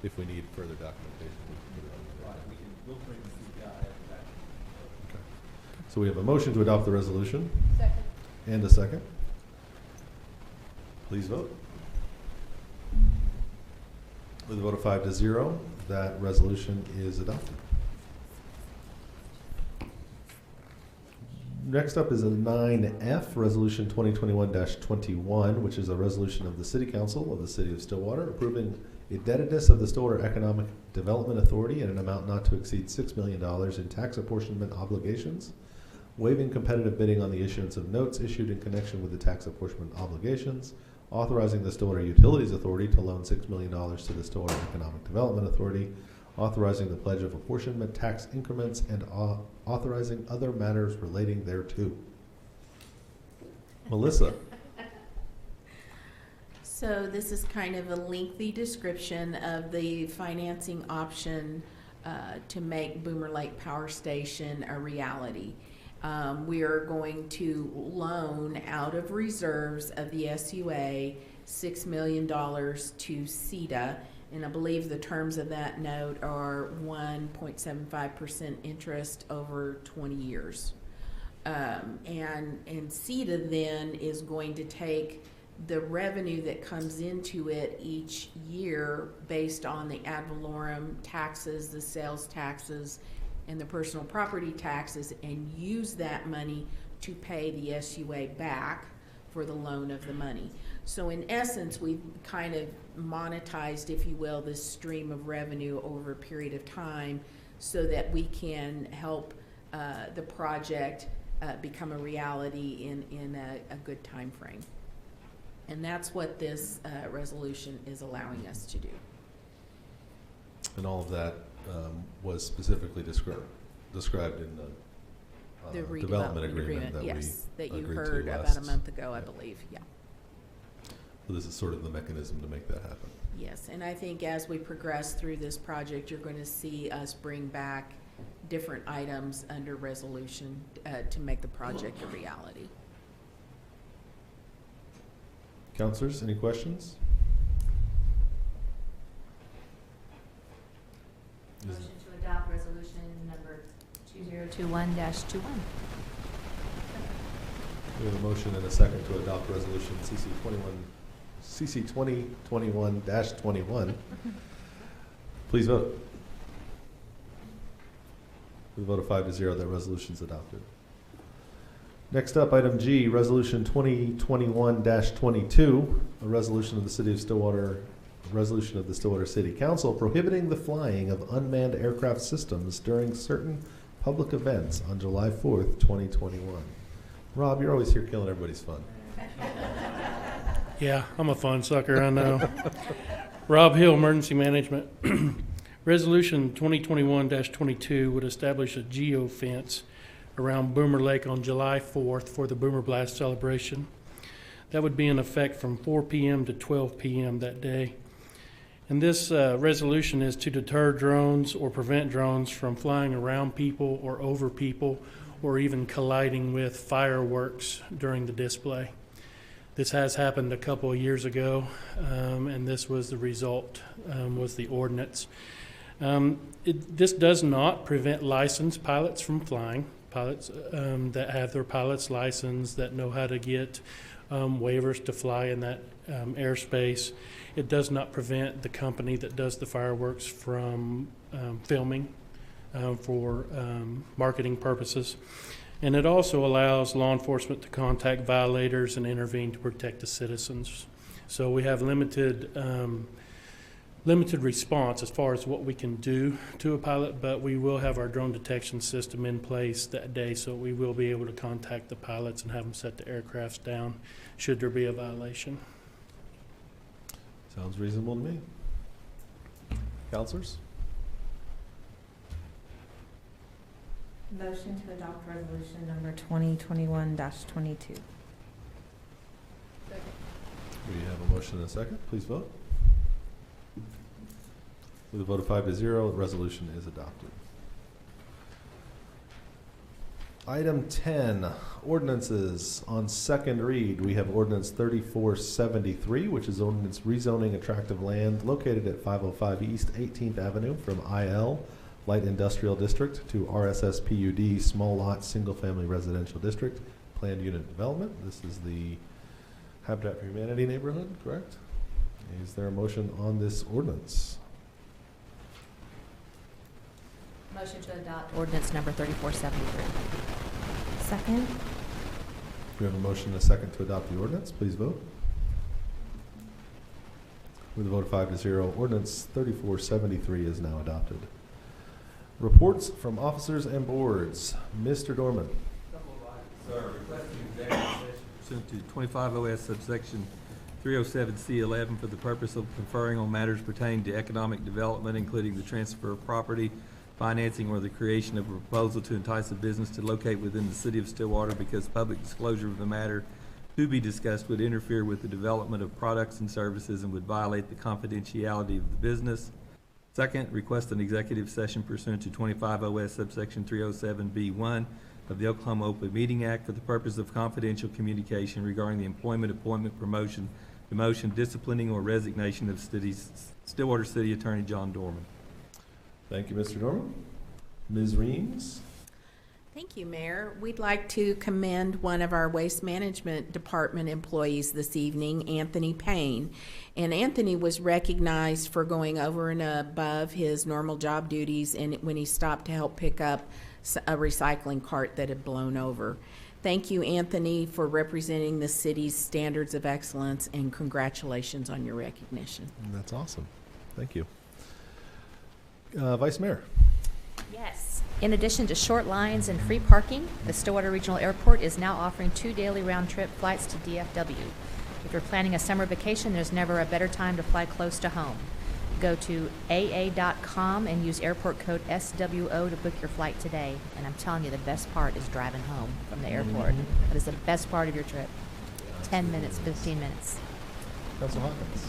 If we need further documentation, we can put it on the agenda. We'll bring the CPI back. Okay. So we have a motion to adopt the resolution. Second. And a second. Please vote. With a vote of 5-0, that resolution is adopted. Next up is a 9F, Resolution 2021-21, which is a resolution of the City Council of the City of Stillwater approving indebtedness of the Stillwater Economic Development Authority in an amount not to exceed $6 million in tax apportionment obligations, waiving competitive bidding on the issuance of notes issued in connection with the tax apportionment obligations, authorizing the Stillwater Utilities Authority to loan $6 million to the Stillwater Economic Development Authority, authorizing the pledge of apportionment tax increments, and authorizing other matters relating thereto. Melissa. So this is kind of a lengthy description of the financing option to make Boomer Lake Power Station a reality. We are going to loan out of reserves of the SUA $6 million to SEDA, and I believe the terms of that note are 1.75% interest over 20 years. And SEDA then is going to take the revenue that comes into it each year based on the ad valorem taxes, the sales taxes, and the personal property taxes, and use that money to pay the SUA back for the loan of the money. So in essence, we've kind of monetized, if you will, this stream of revenue over a period of time so that we can help the project become a reality in a good time frame. And that's what this resolution is allowing us to do. And all of that was specifically described in the development agreement that yes, we that you agreed heard to about a month ago, I believe. Yeah. So this is sort of the mechanism to make that happen. Yes, and I think as we progress through this project, you're going to see us bring back different items under resolution to make the project a reality. Councilors, any questions? Motion to adopt resolution number 2021-21. We have a motion and a second to adopt resolution CC 2021-21. Please vote. With a vote of 5-0, that resolution is adopted. Next up, item G, resolution 2021-22, a resolution of the City of Stillwater, a resolution of the Stillwater City Council prohibiting the flying of unmanned aircraft systems during certain public events on July 4th, 2021. Rob, you're always here killing everybody's fun. Yeah, I'm a fun sucker, I know. Rob Hill, Emergency Management. Resolution 2021-22 would establish a geofence around Boomer Lake on July 4th for the Boomer Blast celebration. That would be in effect from 4 p.m. to 12 p.m. that day. And this resolution is to deter drones or prevent drones from flying around people or over people or even colliding with fireworks during the display. This has happened a couple of years ago, and this was the result, was the ordinance. This does not prevent licensed pilots from flying, pilots that have their pilot's license, that know how to get waivers to fly in that airspace. It does not prevent the company that does the fireworks from filming for marketing purposes. And it also allows law enforcement to contact violators and intervene to protect the citizens. So we have limited response as far as what we can do to a pilot, but we will have our drone detection system in place that day, so we will be able to contact the pilots and have them set the aircrafts down should there be a violation. Sounds reasonable to me. Councilors? Motion to adopt resolution number 2021-22. We have a motion and a second. Please vote. With a vote of 5-0, the resolution is adopted. Item 10, ordinances on second read. We have ordinance 3473, which is ordinance rezoning attractive land located at 505 East 18th Avenue from IL Light Industrial District to RSS PUD Small Lot Single Family Residential District Planned Unit Development. This is the Habitat for Humanity neighborhood, correct? Is there a motion on this ordinance? Motion to adopt ordinance number 3473. Second. We have a motion and a second to adopt the ordinance. Please vote. With a vote of 5-0, ordinance 3473 is now adopted. Reports from officers and boards. Mr. Dorman. Sir, requesting executive session pursuant to 25 OS subsection 307C11 for the purpose of conferring on matters pertaining to economic development, including the transfer of property, financing, or the creation of a proposal to entice a business to locate within the city of Stillwater, because public disclosure of the matter to be discussed would interfere with the development of products and services and would violate the confidentiality of the business. Second, request an executive session pursuant to 25 OS subsection 307B1 of the Oklahoma Open Meeting Act for the purpose of confidential communication regarding the employment, appointment, promotion, demotion, disciplining, or resignation of Stillwater City Attorney John Dorman. Thank you, Mr. Dorman. Ms. Reams? Thank you, Mayor. We'd like to commend one of our Waste Management Department employees this evening, Anthony Payne. And Anthony was recognized for going over and above his normal job duties and when he stopped to help pick up a recycling cart that had blown over. Thank you, Anthony, for representing the city's standards of excellence, and congratulations on your recognition. That's awesome. Thank you. Vice Mayor? Yes. In addition to short lines and free parking, the Stillwater Regional Airport is now offering 2 daily round-trip flights to DFW. If you're planning a summer vacation, there's never a better time to fly close to home. Go to aa.com and use airport code SWO to book your flight today. And I'm telling you, the best part is driving home from the airport. That is the best part of your trip. 10 minutes, 15 minutes. Council Hawkins?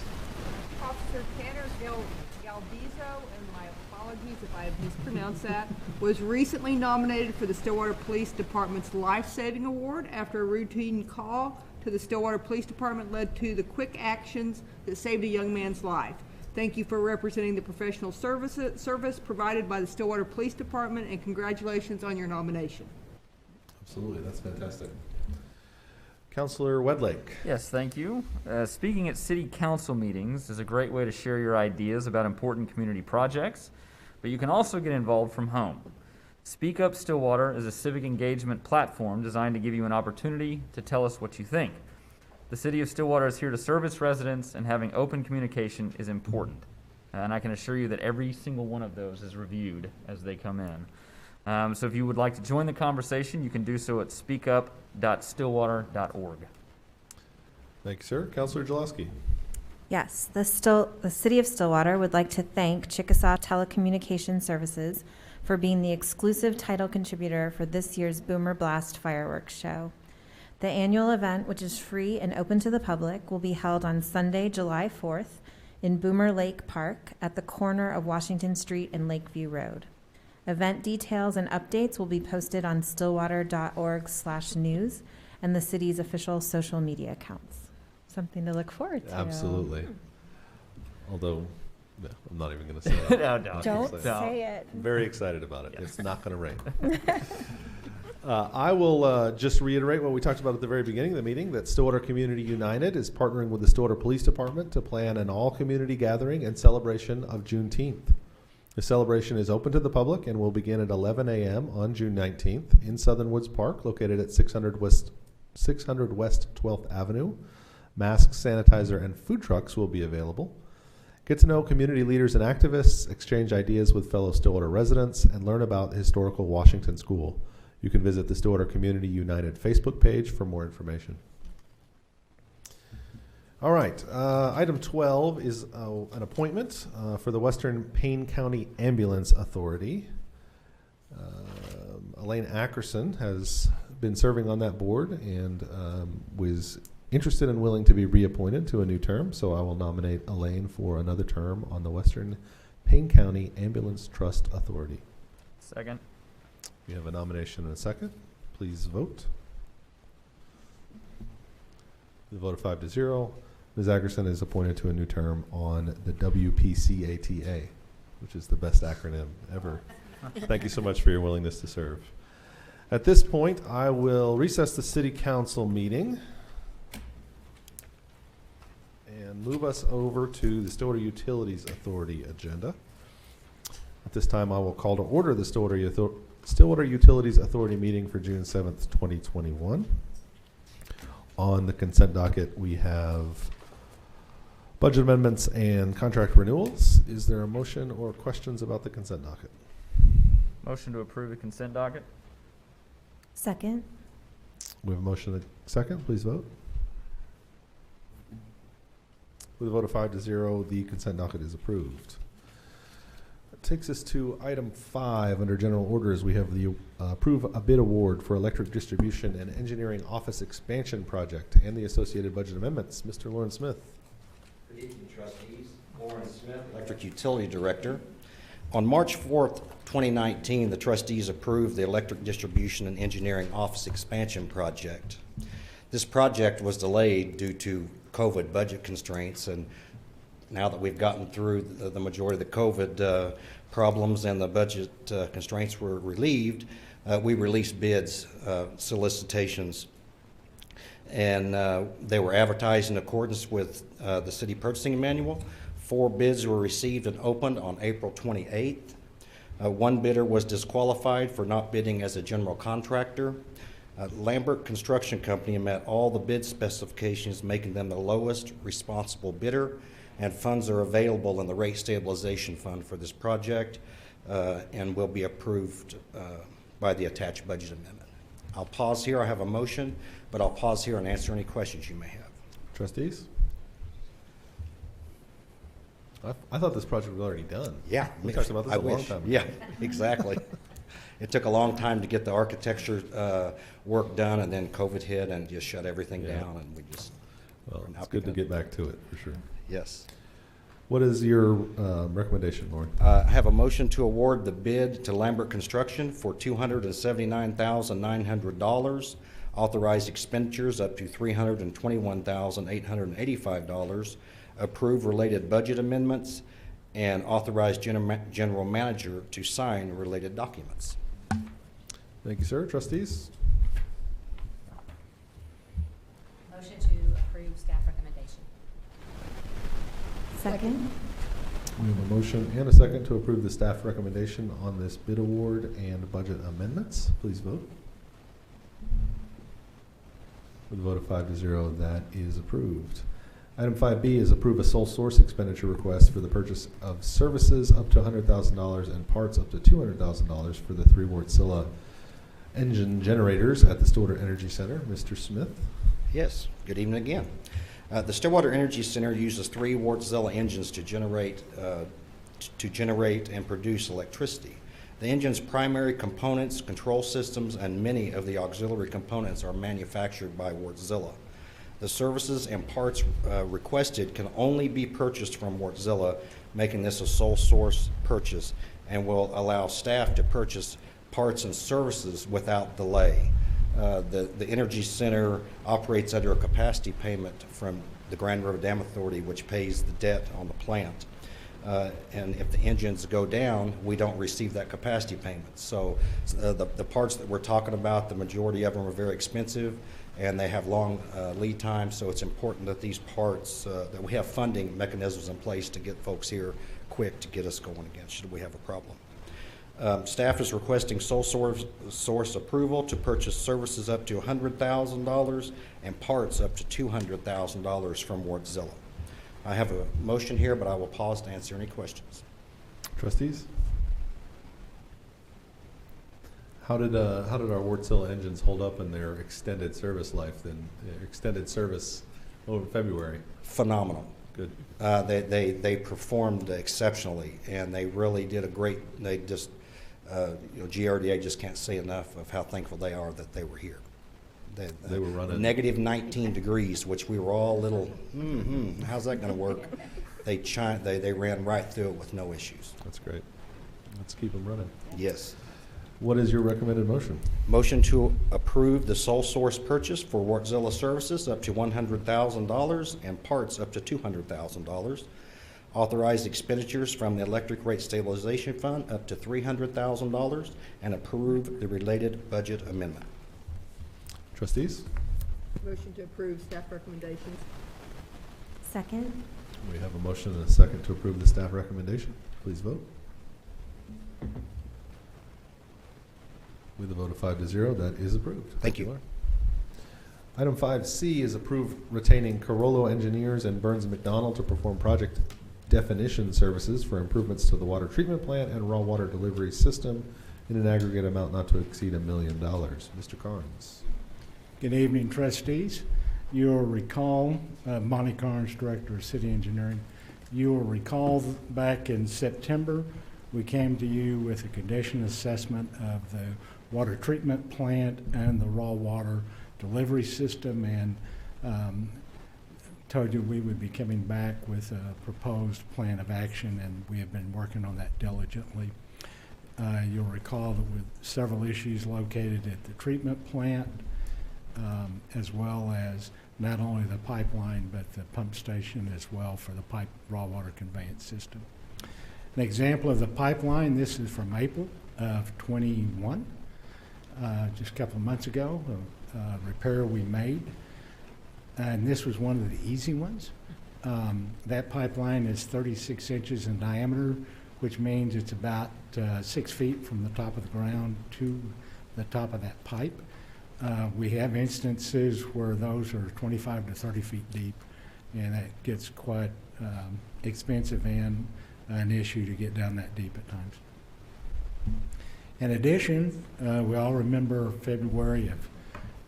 Officer Tanner Galdizo, and my apologies if I have mispronounced that, was recently nominated for the Stillwater Police Department's Life Saving Award after a routine call to the Stillwater Police Department led to the quick actions that saved a young man's life. Thank you for representing the professional service provided by the Stillwater Police Department, and congratulations on your nomination. Absolutely, that's fantastic. Councilor Wedlake? Yes, thank you. Speaking at city council meetings is a great way to share your ideas about important community projects, but you can also get involved from home. Speak Up Stillwater is a civic engagement platform designed to give you an opportunity to tell us what you think. The City of Stillwater is here to serve its residents, and having open communication is important. And I can assure you that every single one of those is reviewed as they come in. So if you would like to join the conversation, you can do so at speakup.stillwater.org. Thank you, sir. Councilor Dzialowski? Yes, the City of Stillwater would like to thank Chickasaw Telecommunications Services for being the exclusive title contributor for this year's Boomer Blast fireworks show. The annual event, which is free and open to the public, will be held on Sunday, July 4th in Boomer Lake Park at the corner of Washington Street and Lakeview Road. Event details and updates will be posted on stillwater.org/news and the city's official social media accounts. Something to look forward to. Absolutely. Although, no, I'm not even going to say that. Don't say it. I'm very excited about it. It's not going to rain. I will just reiterate what we talked about at the very beginning of the meeting, that Stillwater Community United is partnering with the Stillwater Police Department to plan an all-community gathering and celebration of Juneteenth. The celebration is open to the public and will begin at 11 a.m. on June 19th in Southern Woods Park, located at 600 West 12th Avenue. Masks, sanitizer, and food trucks will be available. Get to know community leaders and activists, exchange ideas with fellow Stillwater residents, and learn about the historical Washington School. You can visit the Stillwater Community United Facebook page for more information. All right, item 12 is an appointment for the Western Payne County Ambulance Authority. Elaine Ackerson has been serving on that board and was interested and willing to be reappointed to a new term, so I will nominate Elaine for another term on the Western Payne County Ambulance Trust Authority. Second. We have a nomination and a second. Please vote. The vote of 5-0. Ms. Ackerson is appointed to a new term on the WPCATA, which is the best acronym ever. Thank you so much for your willingness to serve. At this point, I will recess the City Council meeting and move us over to the Stillwater Utilities Authority agenda. At this time, I will call to order the Stillwater Utilities Authority meeting for June 7th, 2021. On the consent docket, we have budget amendments and contract renewals. Is there a motion or questions about the consent docket? Motion to approve the consent docket. Second. We have a motion and a second. Please vote. With a vote of 5-0, the consent docket is approved. That takes us to item 5 under general orders. We have the approve a bid award for electric distribution and engineering office expansion project and the associated budget amendments. Mr. Lauren Smith. Good evening, trustees. Lauren Smith, Electric Utility Director. On March 4th, 2019, the trustees approved the electric distribution and engineering office expansion project. This project was delayed due to COVID budget constraints, and now that we've gotten through the majority of the COVID problems and the budget constraints were relieved, we released bids, solicitations, and they were advertised in accordance with the city purchasing manual. 4 bids were received and opened on April 28th. One bidder was disqualified for not bidding as a general contractor. Lambert Construction Company met all the bid specifications, making them the lowest responsible bidder, and funds are available in the rate stabilization fund for this project and will be approved by the attached budget amendment. I'll pause here. I have a motion, but I'll pause here and answer any questions you may have. Trustees? I thought this project was already done. Yeah. We talked about this a long time ago. Yeah, exactly. It took a long time to get the architecture work done, and then COVID hit and just shut everything down, and we just... Well, it's good to get back to it, for sure. Yes. What is your recommendation, Lauren? I have a motion to award the bid to Lambert Construction for $279,900, authorize expenditures up to $321,885, approve related budget amendments, and authorize general manager to sign related documents. Thank you, sir. Trustees? Motion to approve staff recommendation. Second. We have a motion and a second to approve the staff recommendation on this bid award and budget amendments. Please vote. With a vote of 5-0, that is approved. Item 5B is approve a sole source expenditure request for the purchase of services up to $100,000 and parts up to $200,000 for the 3 Wartsila engine generators at the Stillwater Energy Center. Mr. Smith? Yes, good evening again. The Stillwater Energy Center uses 3 Wartsila engines to generate and produce electricity. The engine's primary components, control systems, and many of the auxiliary components are manufactured by Wartsila. The services and parts requested can only be purchased from Wartsila, making this a sole source purchase, and will allow staff to purchase parts and services without delay. The Energy Center operates under a capacity payment from the Grand River Dam Authority, which pays the debt on the plant. And if the engines go down, we don't receive that capacity payment. So the parts that we're talking about, the majority of them are very expensive, and they have long lead times, so it's important that these parts, that we have funding mechanisms in place to get folks here quick to get us going again, should we have a problem. Staff is requesting sole source approval to purchase services up to $100,000 and parts up to $200,000 from Wartsila. I have a motion here, but I will pause to answer any questions. Trustees? How did our Wartsila engines hold up in their extended service life, then extended service over February? Phenomenal. Good. They performed exceptionally, and they really did a great, they just, GRDA just can't say enough of how thankful they are that they were here. They were running negative 19 degrees, which we were all a little, how's that going to work? They ran right through it with no issues. That's great. Let's keep them running. Yes. What is your recommended motion? Motion to approve the sole source purchase for Wartsila services up to $100,000 and parts up to $200,000. Authorize expenditures from the Electric Rate Stabilization Fund up to $300,000 and approve the related budget amendment. Trustees? Motion to approve staff recommendations. Second. We have a motion and a second to approve the staff recommendation. Please vote. With a vote of 5-0, that is approved. Thank you. Item 5C is approve retaining Carollo Engineers and Burns McDonald to perform project definition services for improvements to the water treatment plant and raw water delivery system in an aggregate amount not to exceed $1 million. Mr. Karns. Good evening, trustees. You'll recall, Monty Karns, Director of City Engineering, you will recall back in September, we came to you with a condition assessment of the water treatment plant and the raw water delivery system, and told you we would be coming back with a proposed plan of action, and we have been working on that diligently. You'll recall that with several issues located at the treatment plant, as well as not only the pipeline, but the pump station as well for the raw water conveyance system. An example of the pipeline, this is from April of 21, just a couple of months ago, a repair we made. And this was one of the easy ones. That pipeline is 36 inches in diameter, which means it's about 6 feet from the top of the ground to the top of that pipe. We have instances where those are 25 to 30 feet deep, and that gets quite expensive and an issue to get down that deep at times. In addition, we all remember February of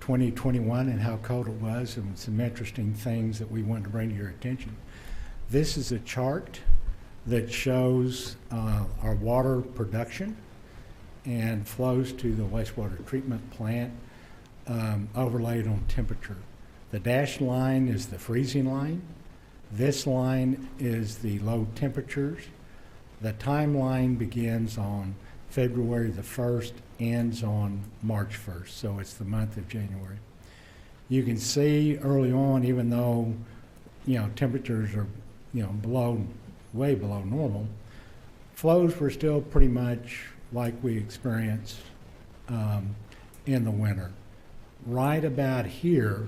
2021 and how cold it was, and some interesting things that we wanted to bring to your attention. This is a chart that shows our water production and flows to the wastewater treatment plant, overlaid on temperature. The dashed line is the freezing line. This line is the low temperatures. The timeline begins on February the 1st, ends on March 1st, so it's the month of January. You can see early on, even though, temperatures are, way below normal, flows were still pretty much like we experienced in the winter. Right about here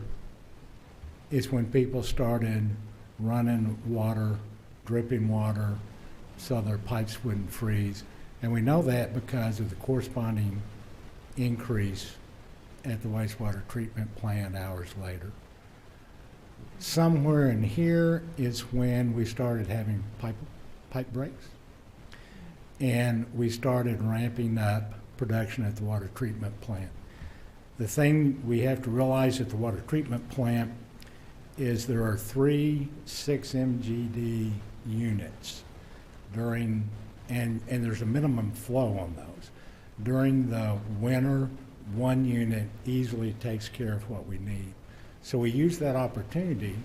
is when people started running water, dripping water, so their pipes wouldn't freeze. And we know that because of the corresponding increase at the wastewater treatment plant hours later. Somewhere in here is when we started having pipe breaks, and we started ramping up production at the water treatment plant. The thing we have to realize at the water treatment plant is there are 3 6-MGD units during, and there's a minimum flow on those. During the winter, 1 unit easily takes care of what we need. So we use that opportunity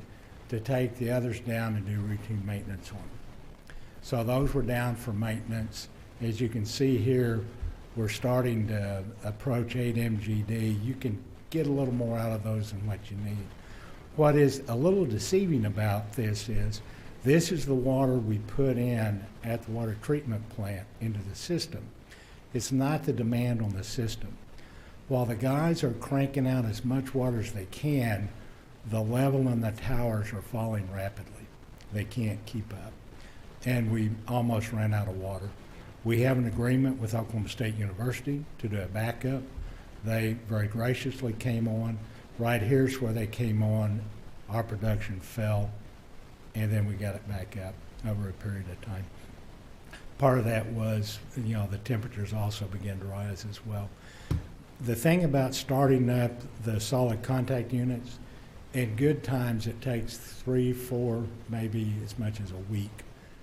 to take the others down and do routine maintenance on them. So those were down for maintenance. As you can see here, we're starting to approach 8 MGD. You can get a little more out of those than what you need. What is a little deceiving about this is the water we put in at the water treatment plant into the system. It's not the demand on the system. While the guys are cranking out as much water as they can, the level in the towers are falling rapidly. They can't keep up. And we almost ran out of water. We have an agreement with Oklahoma State University to do a backup. They very graciously came on. Right here's where they came on. Our production fell, and then we got it back up over a period of time. Part of that was, the temperatures also began to rise as well. The thing about starting up the solid contact units, in good times it takes 3, 4, maybe as much as a week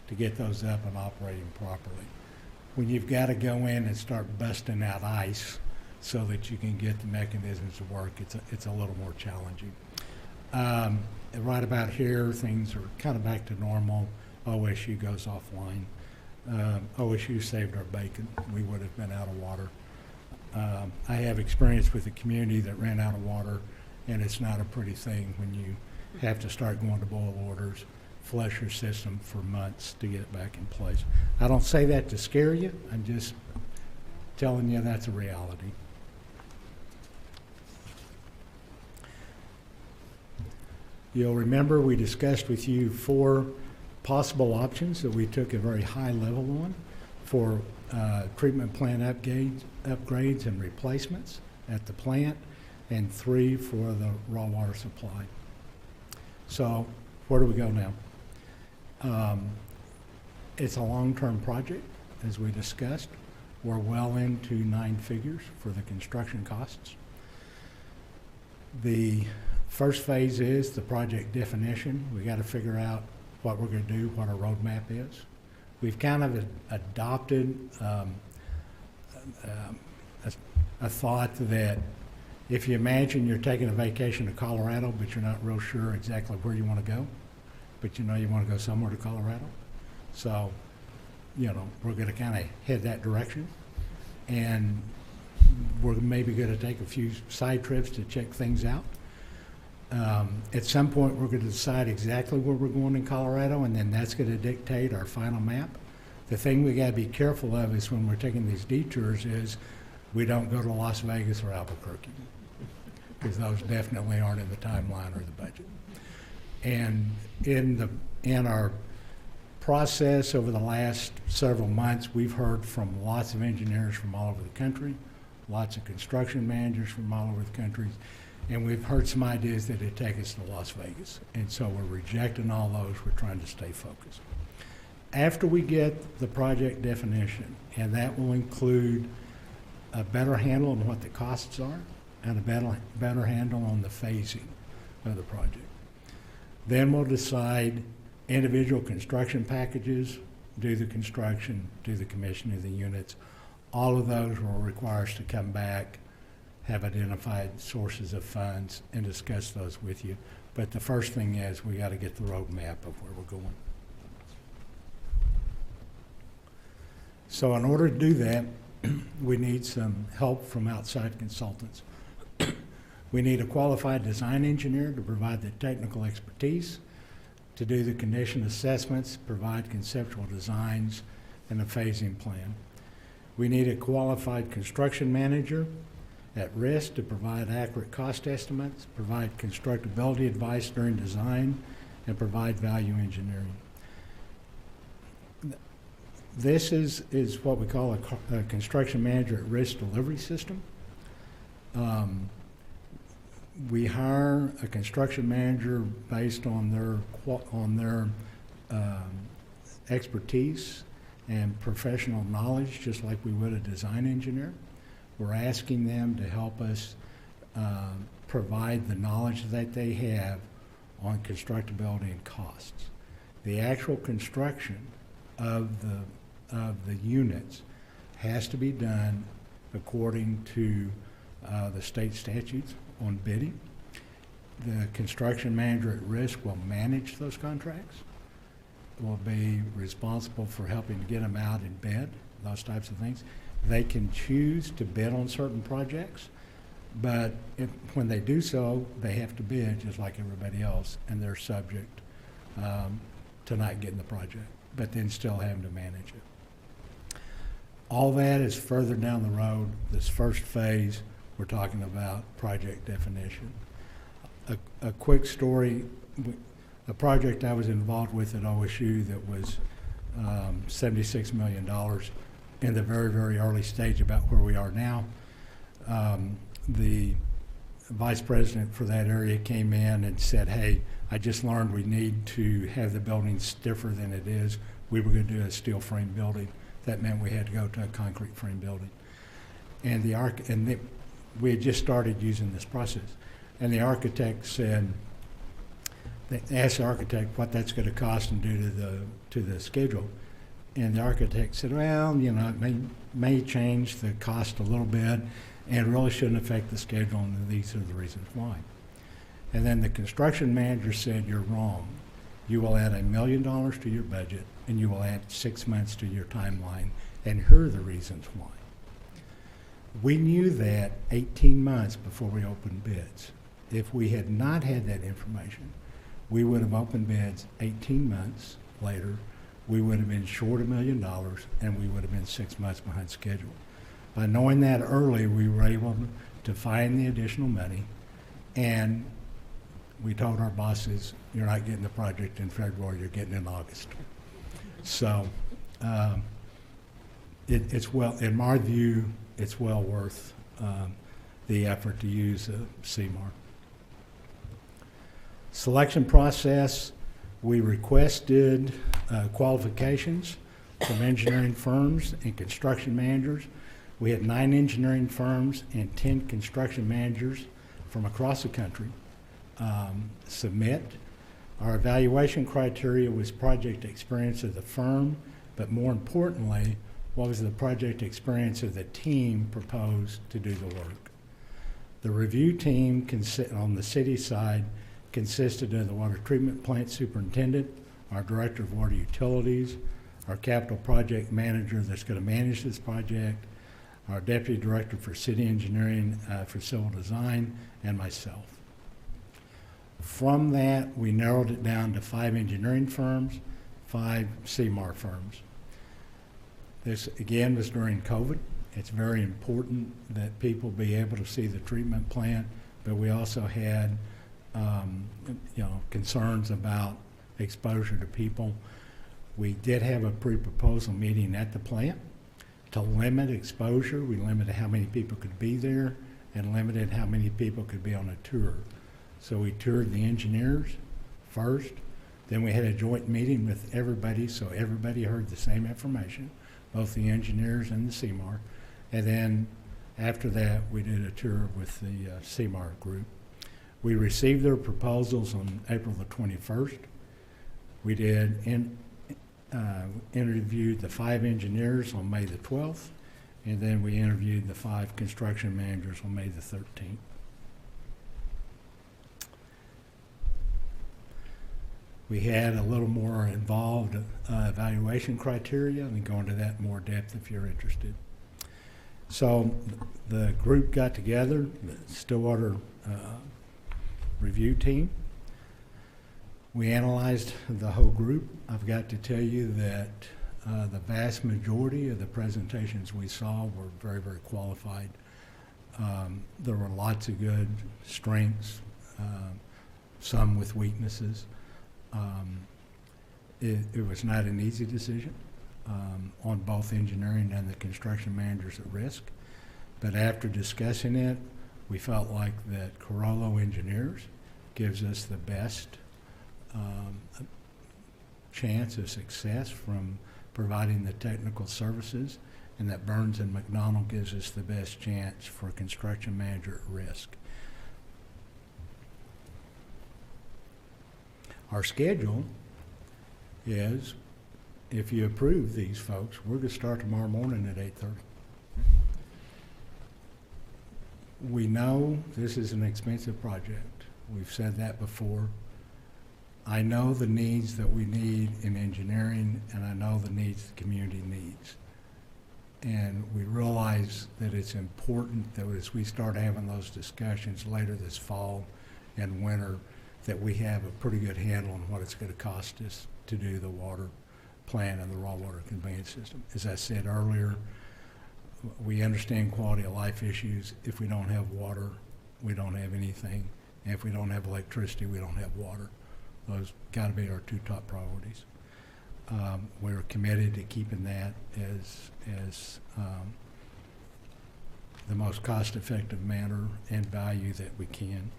to get those up and operating properly. When you've got to go in and start busting out ice so that you can get the mechanisms to work, it's a little more challenging. Right about here, things are kind of back to normal. OSU goes offline. OSU saved our bacon. We would have been out of water. I have experience with a community that ran out of water, and it's not a pretty thing when you have to start going to boil orders, flush your system for months to get it back in place. I don't say that to scare you. I'm just telling you that's a reality. You'll remember we discussed with you 4 possible options that we took a very high level on for treatment plant upgrades and replacements at the plant, and 3 for the raw water supply. So where do we go now? It's a long-term project, as we discussed. We're well into 9 figures for the construction costs. The first phase is the project definition. We got to figure out what we're going to do, what our roadmap is. We've kind of adopted a thought that if you imagine you're taking a vacation to Colorado, but you're not real sure exactly where you want to go, but you want to go somewhere to Colorado. So, we're going to kind of head that direction. and we're maybe going to take a few side trips to check things out. At some point, we're going to decide exactly where we're going in Colorado, and then that's going to dictate our final map. The thing we got to be careful of is when we're taking these detours is we don't go to Las Vegas or Albuquerque, because those definitely aren't in the timeline or the budget. And in our process over the last several months, we've heard from lots of engineers from all over the country, lots of construction managers from all over the country, and we've heard some ideas that it'd take us to Las Vegas. And so we're rejecting all those. We're trying to stay focused. After we get the project definition, and that will include a better handle on what the costs are and a better handle on the phasing of the project. Then we'll decide individual construction packages, do the construction, do the commissioning of the units. All of those will require us to come back, have identified sources of funds, and discuss those with you. But the first thing is we got to get the roadmap of where we're going. So in order to do that, we need some help from outside consultants. We need a qualified design engineer to provide the technical expertise, to do the condition assessments, provide conceptual designs, and a phasing plan. We need a qualified construction manager at risk to provide accurate cost estimates, provide constructability advice during design, and provide value engineering. This is what we call a construction manager at risk delivery system. We hire a construction manager based on their expertise and professional knowledge, just like we would a design engineer. We're asking them to help us provide the knowledge that they have on constructability and costs. The actual construction of the units has to be done according to the state statutes on bidding. The construction manager at risk will manage those contracts, will be responsible for helping to get them out in bid, those types of things. They can choose to bid on certain projects, but when they do so, they have to bid just like everybody else, and they're subject to not getting the project, but then still having to manage it. All that is further down the road. This first phase, we're talking about project definition. A quick story, a project I was involved with at OSU that was $76 million in the very, very early stage about where we are now. The vice president for that area came in and said, hey, I just learned we need to have the building stiffer than it is. We were going to do a steel frame building. That meant we had to go to a concrete frame building. And we had just started using this process. And the architect said, they asked the architect what that's going to cost and do to the schedule. And the architect said, well, you know, it may change the cost a little bit, and it really shouldn't affect the schedule, and these are the reasons why. And then the construction manager said, you're wrong. You will add $1 million to your budget, and you will add 6 months to your timeline, and here are the reasons why. We knew that 18 months before we opened bids. If we had not had that information, we would have opened bids 18 months later. We would have been short $1 million, and we would have been 6 months behind schedule. By knowing that early, we were able to find the additional money, and we told our bosses, you're not getting the project in February, you're getting it in August. So it's well, in my view, it's well worth the effort to use CMAR. Selection process, we requested qualifications from engineering firms and construction managers. We had 9 engineering firms and 10 construction managers from across the country submit. Our evaluation criteria was project experience of the firm, but more importantly, what was the project experience of the team proposed to do the work. The review team on the city side consisted of the water treatment plant superintendent, our director of water utilities, our capital project manager that's going to manage this project, our Deputy Director for City Engineering for Civil Design, and myself. From that, we narrowed it down to 5 engineering firms, 5 CMAR firms. This, again, was during COVID. It's very important that people be able to see the treatment plant, but we also had concerns about exposure to people. We did have a pre-proposal meeting at the plant to limit exposure. We limited how many people could be there and limited how many people could be on a tour. So we toured the engineers first, then we had a joint meeting with everybody, so everybody heard the same information, both the engineers and the CMAR. And then after that, we did a tour with the CMAR group. We received their proposals on April the 21st. We did interviewed the 5 engineers on May the 12th, and then we interviewed the 5 construction managers on May the 13th. We had a little more involved evaluation criteria. We can go into that in more depth if you're interested. So the group got together, the Stillwater review team. We analyzed the whole group. I've got to tell you that the vast majority of the presentations we saw were very, very qualified. There were lots of good strengths, some with weaknesses. It was not an easy decision on both engineering and the construction managers at risk. But after discussing it, we felt like that Carollo Engineers gives us the best chance of success from providing the technical services, and that Burns and McDonald gives us the best chance for construction manager at risk. Our schedule is, if you approve these folks, we're going to start tomorrow morning at 8:30. We know this is an expensive project. We've said that before. I know the needs that we need in engineering, and I know the needs the community needs. And we realize that it's important that as we start having those discussions later this fall and winter, that we have a pretty good handle on what it's going to cost us to do the water plant and the raw water conveyance system. As I said earlier, we understand quality of life issues. If we don't have water, we don't have anything. And if we don't have electricity, we don't have water. Those got to be our 2 top priorities. We're committed to keeping that as the most cost-effective manner and value that we can.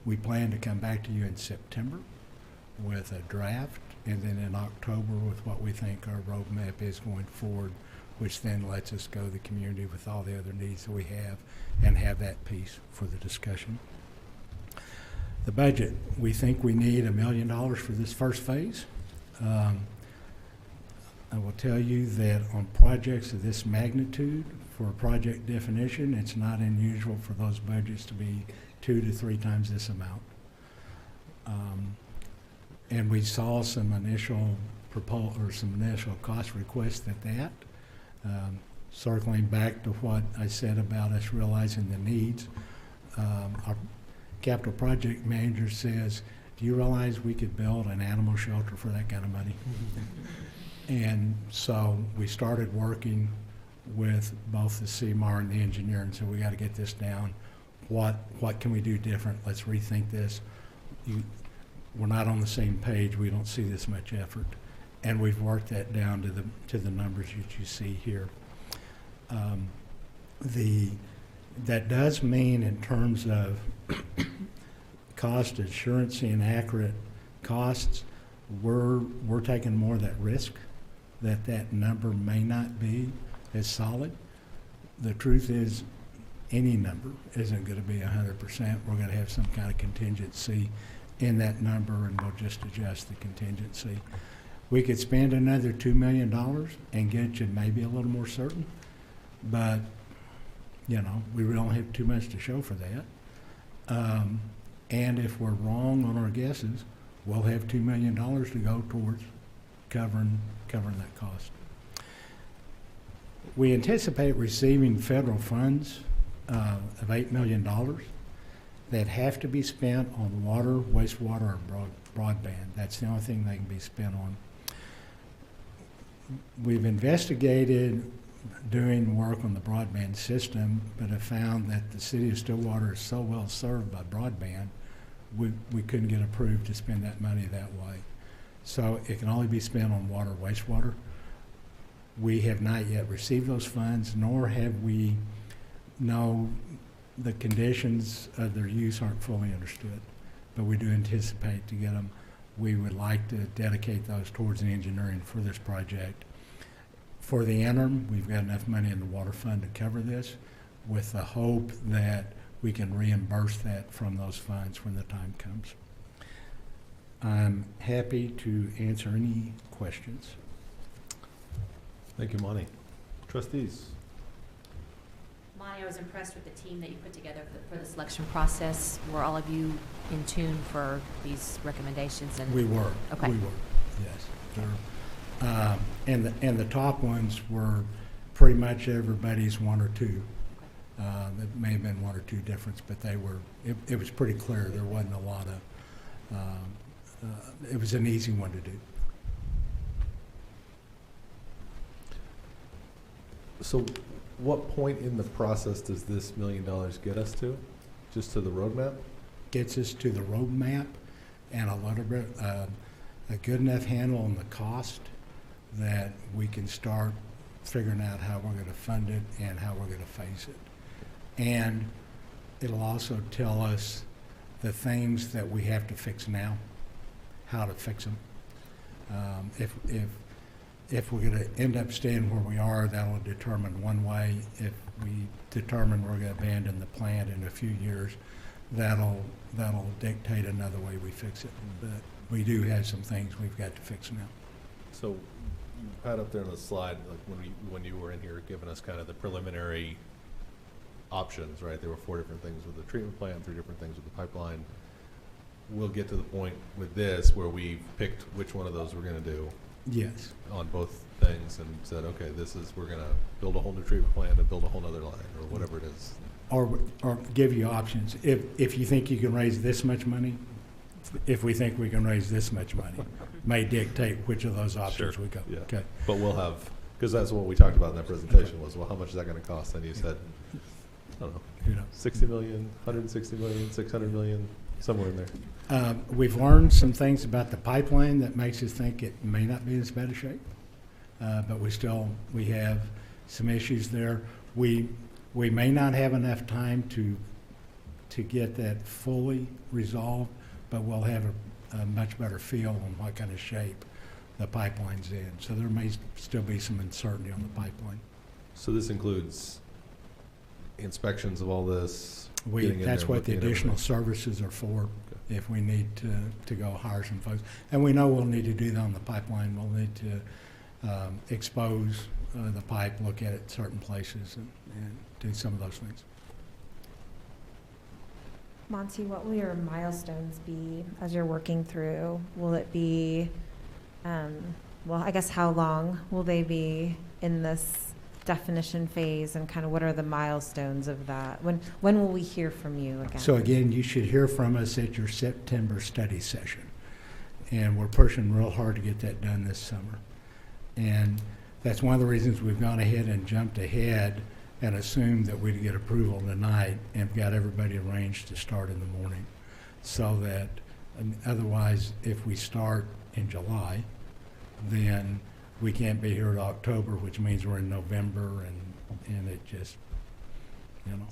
We plan to come back to you in September with a draft, and then in October with what we think our roadmap is going forward, which then lets us go to the community with all the other needs that we have and have that piece for the discussion. The budget, we think we need $1 million for this first phase. I will tell you that on projects of this magnitude, for a project definition, it's not unusual for those budgets to be 2 to 3 times this amount. And we saw some initial cost requests at that. Circling back to what I said about us realizing the needs, our capital project manager says, do you realize we could build an animal shelter for that kind of money? And so we started working with both the CMAR and the engineer and said, we got to get this down. What can we do different? Let's rethink this. We're not on the same page. We don't see this much effort. And we've worked that down to the numbers that you see here. That does mean in terms of cost assurance and accurate costs, we're taking more of that risk that number may not be as solid. The truth is any number isn't going to be 100%. We're going to have some kind of contingency in that number, and we'll just adjust the contingency. We could spend another $2 million and get you maybe a little more certain, but we really don't have too much to show for that. And if we're wrong on our guesses, we'll have $2 million to go towards covering that cost. We anticipate receiving federal funds of $8 million that have to be spent on water, wastewater, or broadband. That's the only thing they can be spent on. We've investigated doing work on the broadband system, but have found that the city of Stillwater is so well served by broadband, we couldn't get approved to spend that money that way. So it can only be spent on water, wastewater. We have not yet received those funds, nor have we know the conditions of their use aren't fully understood, but we do anticipate to get them. We would like to dedicate those towards the engineering for this project. For the interim, we've got enough money in the water fund to cover this, with the hope that we can reimburse that from those funds when the time comes. I'm happy to answer any questions. Thank you, Monty. Trustees? Monty, I was impressed with the team that you put together for the selection process. Were all of you in tune for these recommendations? And We were. Okay. We were, yes. And the top ones were pretty much everybody's one or two. There may have been one or two difference, but they were, it was pretty clear. There wasn't a lot of, it was an easy one to do. So what point in the process does this $1 million get us to? Just to the roadmap? Gets us to the roadmap and a little bit, a good enough handle on the cost that we can start figuring out how we're going to fund it and how we're going to phase it. And it'll also tell us the things that we have to fix now, how to fix them. If we're going to end up staying where we are, that'll determine one way. If we determine we're going to abandon the plant in a few years, that'll dictate another way we fix it. But we do have some things we've got to fix now. So you had up there on the slide, like when you were in here giving us kind of the preliminary options, right? There were 4 different things with the treatment plant, 3 different things with the pipeline. We'll get to the point with this where we've picked which one of those we're going to do. Yes. On both things and said, okay, we're going to build a whole new treatment plant and build a whole other line or whatever it is. Or give you options. If you think you can raise this much money, if we think we can raise this much money, may dictate which of those options we go. Yeah. Okay. But we'll have, because that's what we talked about in that presentation was, well, how much is that going to cost? And you said, I don't know, 60 million, 160 million, 600 million, somewhere in there. We've learned some things about the pipeline that makes us think it may not be in as bad a shape, but we have some issues there. We may not have enough time to get that fully resolved, but we'll have a much better feel on what kind of shape the pipeline's in. So there may still be some uncertainty on the pipeline. So this includes inspections of all this? That's what the additional services are for. If we need to go hire some folks. And we know we'll need to do that on the pipeline. We'll need to expose the pipe, look at it certain places, and do some of those things. Monty, what will your milestones be as you're working through? Will it be, well, I guess how long will they be in this definition phase, and kind of what are the milestones of that? When will we hear from you again? So again, you should hear from us at your September study session. And we're pushing real hard to get that done this summer. And that's one of the reasons we've gone ahead and jumped ahead and assumed that we'd get approval tonight and got everybody arranged to start in the morning. So that otherwise, if we start in July, then we can't be here in October, which means we're in November, and it just, you know,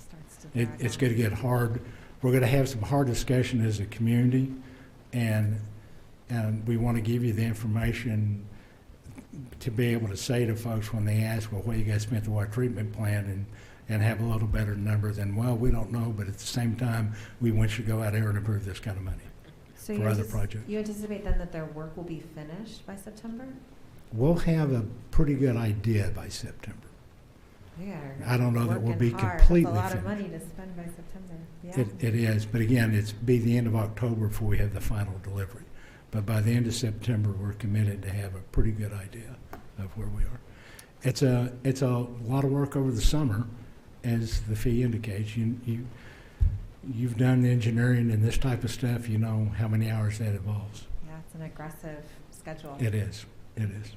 it's going to get hard. We're going to have some hard discussion as a community, and we want to give you the information to be able to say to folks when they ask, well, what you guys spent the water treatment plant, and have a little better number than, well, we don't know, but at the same time, we want you to go out there and approve this kind of money for other projects. You anticipate then that their work will be finished by September? We'll have a pretty good idea by September. I don't know that we'll be completely That's a lot finished. of money to spend by September. Yeah. It is, but again, it's be the end of October before we have the final delivery. But by the end of September, we're committed to have a pretty good idea of where we are. It's a lot of work over the summer, as the fee indicates. You've done the engineering and this type of stuff, you know how many hours that involves. Yeah, it's an aggressive schedule. It is. It is.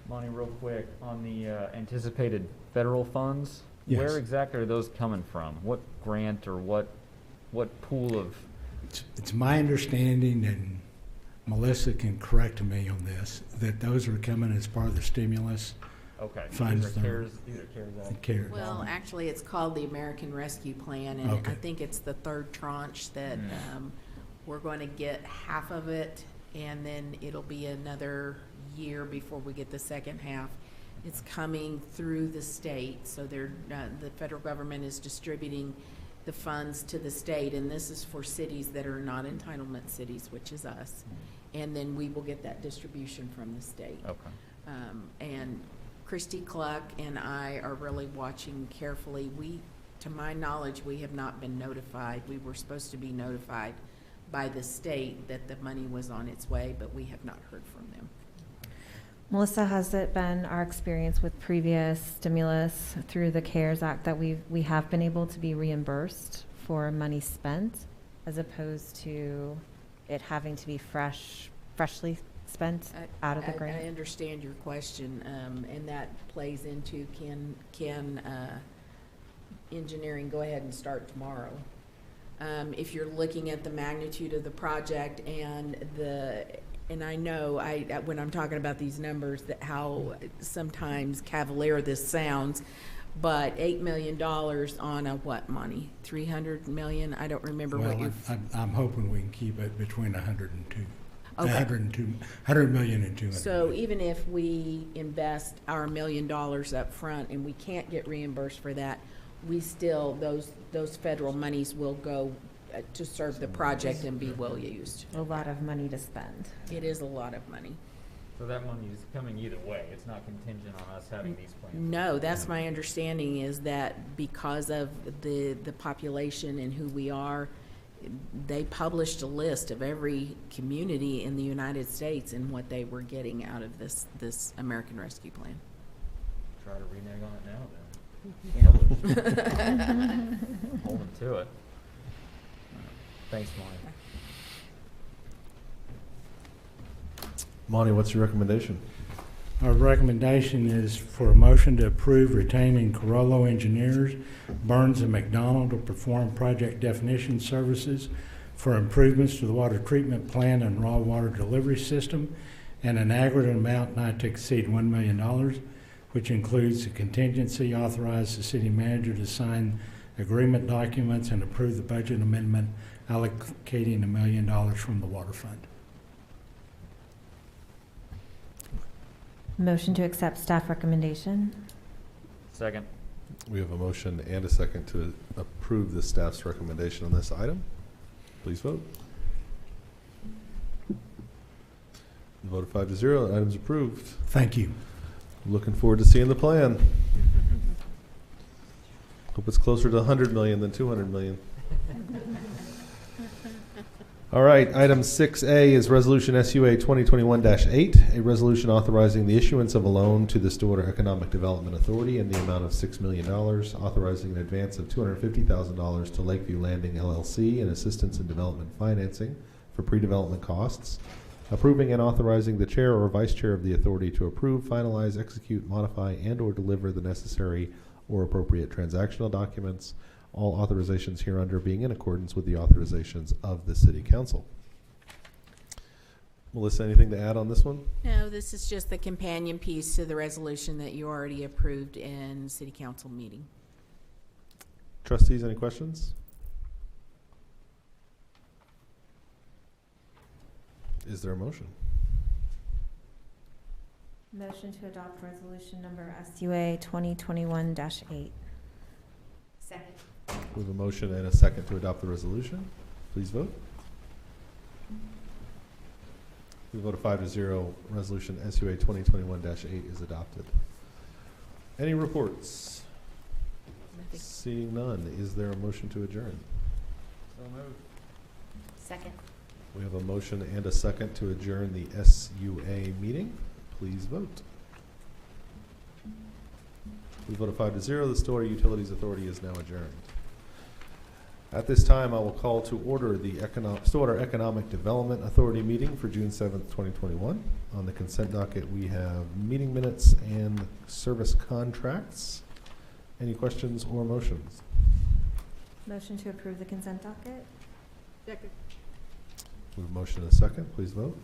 Monty, real quick, on the anticipated federal funds, Yes. where exactly are those coming from? What grant or what pool of? It's my understanding, and Melissa can correct me on this, that those are coming as part of the stimulus funds. These are CARES Act. CARES. Well, actually, it's called the American Rescue Plan, and Okay. I think it's the third tranche that we're going to get half of it, and then it'll be another year before we get the second half. It's coming through the state, so the federal government is distributing the funds to the state, and this is for cities that are not entitlement cities, which is us. And then we will get that distribution from the state. Okay. And Christy Cluck and I are really watching carefully. To my knowledge, we have not been notified. We were supposed to be notified by the state that the money was on its way, but we have not heard from them. Melissa, has it been our experience with previous stimulus through the CARES Act that we have been able to be reimbursed for money spent, as opposed to it having to be freshly spent out of the grant? I understand your question, and that plays into can engineering go ahead and start tomorrow? If you're looking at the magnitude of the project and I know when I'm talking about these numbers that how sometimes cavalier this sounds, but $8 million on a what, Monty? 300 million? I don't remember what Well, you've. I'm hoping we can keep it between 100 and 2. Okay. 100 million and 200. So even if we invest our $1 million up front and we can't get reimbursed for that, we still, those federal monies will go to serve the project and be well used. A lot of money to spend. It is a lot of money. So that money is coming either way. It's not contingent on us having these plans. No, that's my understanding, is that because of the population and who we are, they published a list of every community in the United States and what they were getting out of this American Rescue Plan. Try to renege on it now then. Yeah. Hold them to it. Thanks, Monty. Monty, what's your recommendation? Our recommendation is for a motion to approve retaining Carollo Engineers, Burns and McDonald to perform project definition services for improvements to the water treatment plant and raw water delivery system, and an aggregate amount not to exceed $1 million, which includes a contingency, authorize the city manager to sign agreement documents and approve the budget amendment allocating $1 million from the water fund. Motion to accept staff recommendation. Second. We have a motion and a second to approve the staff's recommendation on this item. Please vote. The vote of 5-0, the item's approved. Thank you. Looking forward to seeing the plan. Hope it's closer to 100 million than 200 million. All right, item 6A is Resolution SUA 2021-8, a resolution authorizing the issuance of a loan to the Stillwater Economic Development Authority in the amount of $6 million, authorizing an advance of $250,000 to Lakeview Landing LLC and assistance in development financing for pre-development costs, approving and authorizing the chair or vice chair of the authority to approve, finalize, execute, modify, and or deliver the necessary or appropriate transactional documents, all authorizations hereunder being in accordance with the authorizations of the City Council. Melissa, anything to add on this one? No, this is just the companion piece to the resolution that you already approved in City Council meeting. Trustees, any questions? Is there a motion? Motion to adopt resolution number SUA 2021-8. Second. We have a motion and a second to adopt the resolution. Please vote. We vote of 5-0. Resolution SUA 2021-8 is adopted. Any reports? Nothing. Seeing none, is there a motion to adjourn? So moved. Second. We have a motion and a second to adjourn the SUA meeting. Please vote. We vote 5-0. The Stillwater Utilities Authority is now adjourned. At this time, I will call to order the Stillwater Economic Development Authority meeting for June 7th, 2021. On the consent docket, we have meeting minutes and service contracts. Any questions or motions? Motion to approve the consent docket? Second. We have a motion and a second. Please vote.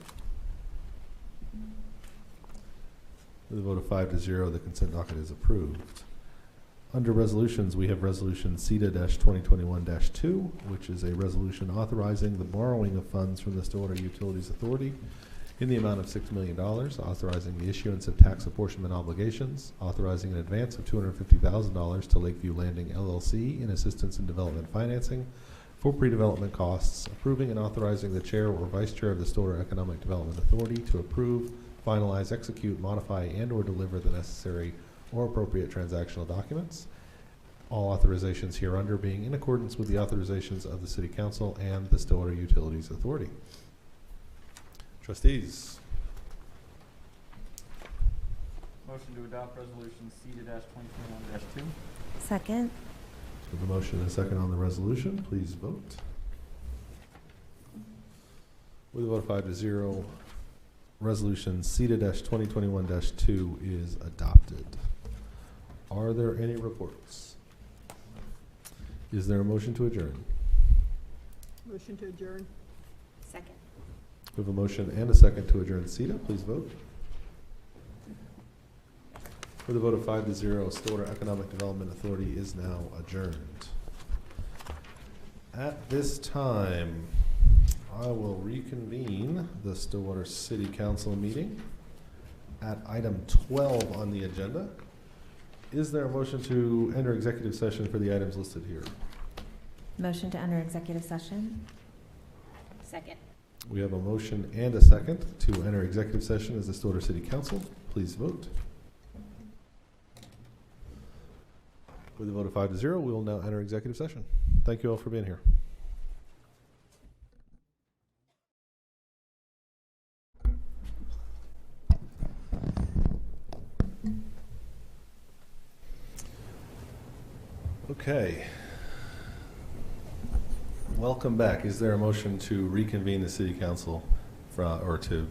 With a vote of 5-0, the consent docket is approved. Under resolutions, we have resolution SEDA-2021-2, which is a resolution authorizing the borrowing of funds from the Stillwater Utilities Authority in the amount of $6 million, authorizing the issuance of tax apportionment obligations, authorizing an advance of $250,000 to Lakeview Landing LLC in assistance and development financing for pre-development costs, approving and authorizing the chair or vice chair of the Stillwater Economic Development Authority to approve, finalize, execute, modify, and or deliver the necessary or appropriate transactional documents. All authorizations hereunder being in accordance with the authorizations of the City Council and the Stillwater Utilities Authority. Trustees. Motion to adopt resolution SEDA-2021-2. Second. With a motion and a second on the resolution, please vote. With a vote of 5-0, resolution SEDA-2021-2 is adopted. Are there any reports? Is there a motion to adjourn? Motion to adjourn. Second. We have a motion and a second to adjourn SEDA. Please vote. With a vote of 5-0, Stillwater Economic Development Authority is now adjourned. At this time, I will reconvene the Stillwater City Council meeting at item 12 on the agenda. Is there a motion to enter executive session for the items listed here? Motion to enter executive session? Second. We have a motion and a second to enter executive session as the Stillwater City Council. Please vote. With a vote of 5-0, we will now enter executive session. Thank you all for being here. Okay. Welcome back. Is there a motion to reconvene the City Council or to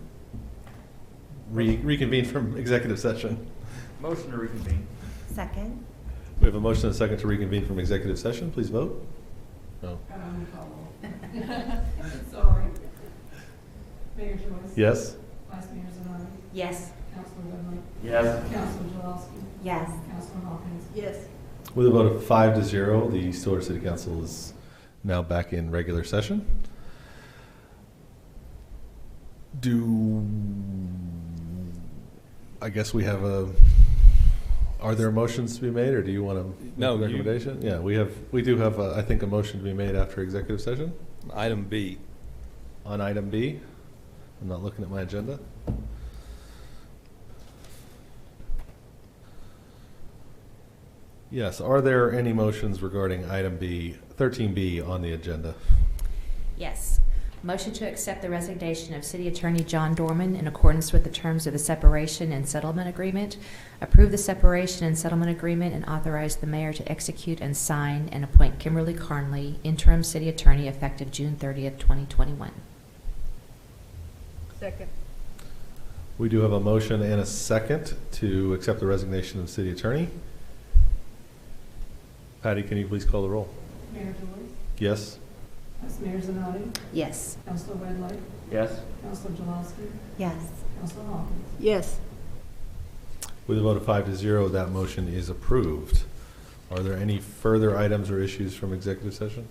reconvene from executive session? Motion to reconvene. Second. We have a motion and a second to reconvene from executive session. Please vote. No. Sorry. Mayor Joyce? Yes. Vice Mayor Zanotti? Yes. Councilor Redmond? Yes. Councilor Dzialowski? Yes. Councilor Hawkins? Yes. With a vote of 5-0, the Stillwater City Council is now back in regular session. I guess we have are there motions to be made, or do you want to make a recommendation? Yeah, we do have, I think, a motion to be made after executive session. Item B. On item B, I'm not looking at my agenda. Yes, are there any motions regarding item B, 13B on the agenda? Yes. Motion to accept the resignation of City Attorney John Dorman in accordance with the terms of the separation and settlement agreement, approve the separation and settlement agreement, and authorize the mayor to execute and sign and appoint Kimberly Carnley, interim city attorney, effective June 30th, 2021. Second. We do have a motion and a second to accept the resignation of city attorney. Patty, can you please call the roll? Mayor Joyce? Yes. Vice Mayor Zanotti? Yes. Councilor Redmond? Yes. Councilor Dzialowski? Yes. Councilor Hawkins? Yes. With a vote of 5-0, that motion is approved. Are there any further items or issues from executive session?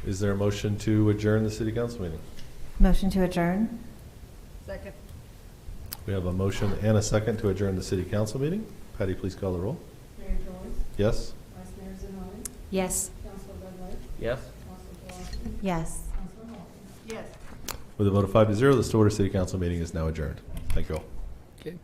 Is there a motion to adjourn the city council meeting? Motion to adjourn? Second. We have a motion and a second to adjourn the city council meeting. Patty, please call the roll. Mayor Joyce? Yes. Vice Mayor Zanotti? Yes. Councilor Redmond? Yes. Councilor Dzialowski? Yes. Councilor Hawkins? Yes. With a vote of 5-0, the Stillwater City Council meeting is now adjourned. Thank you all. Okay.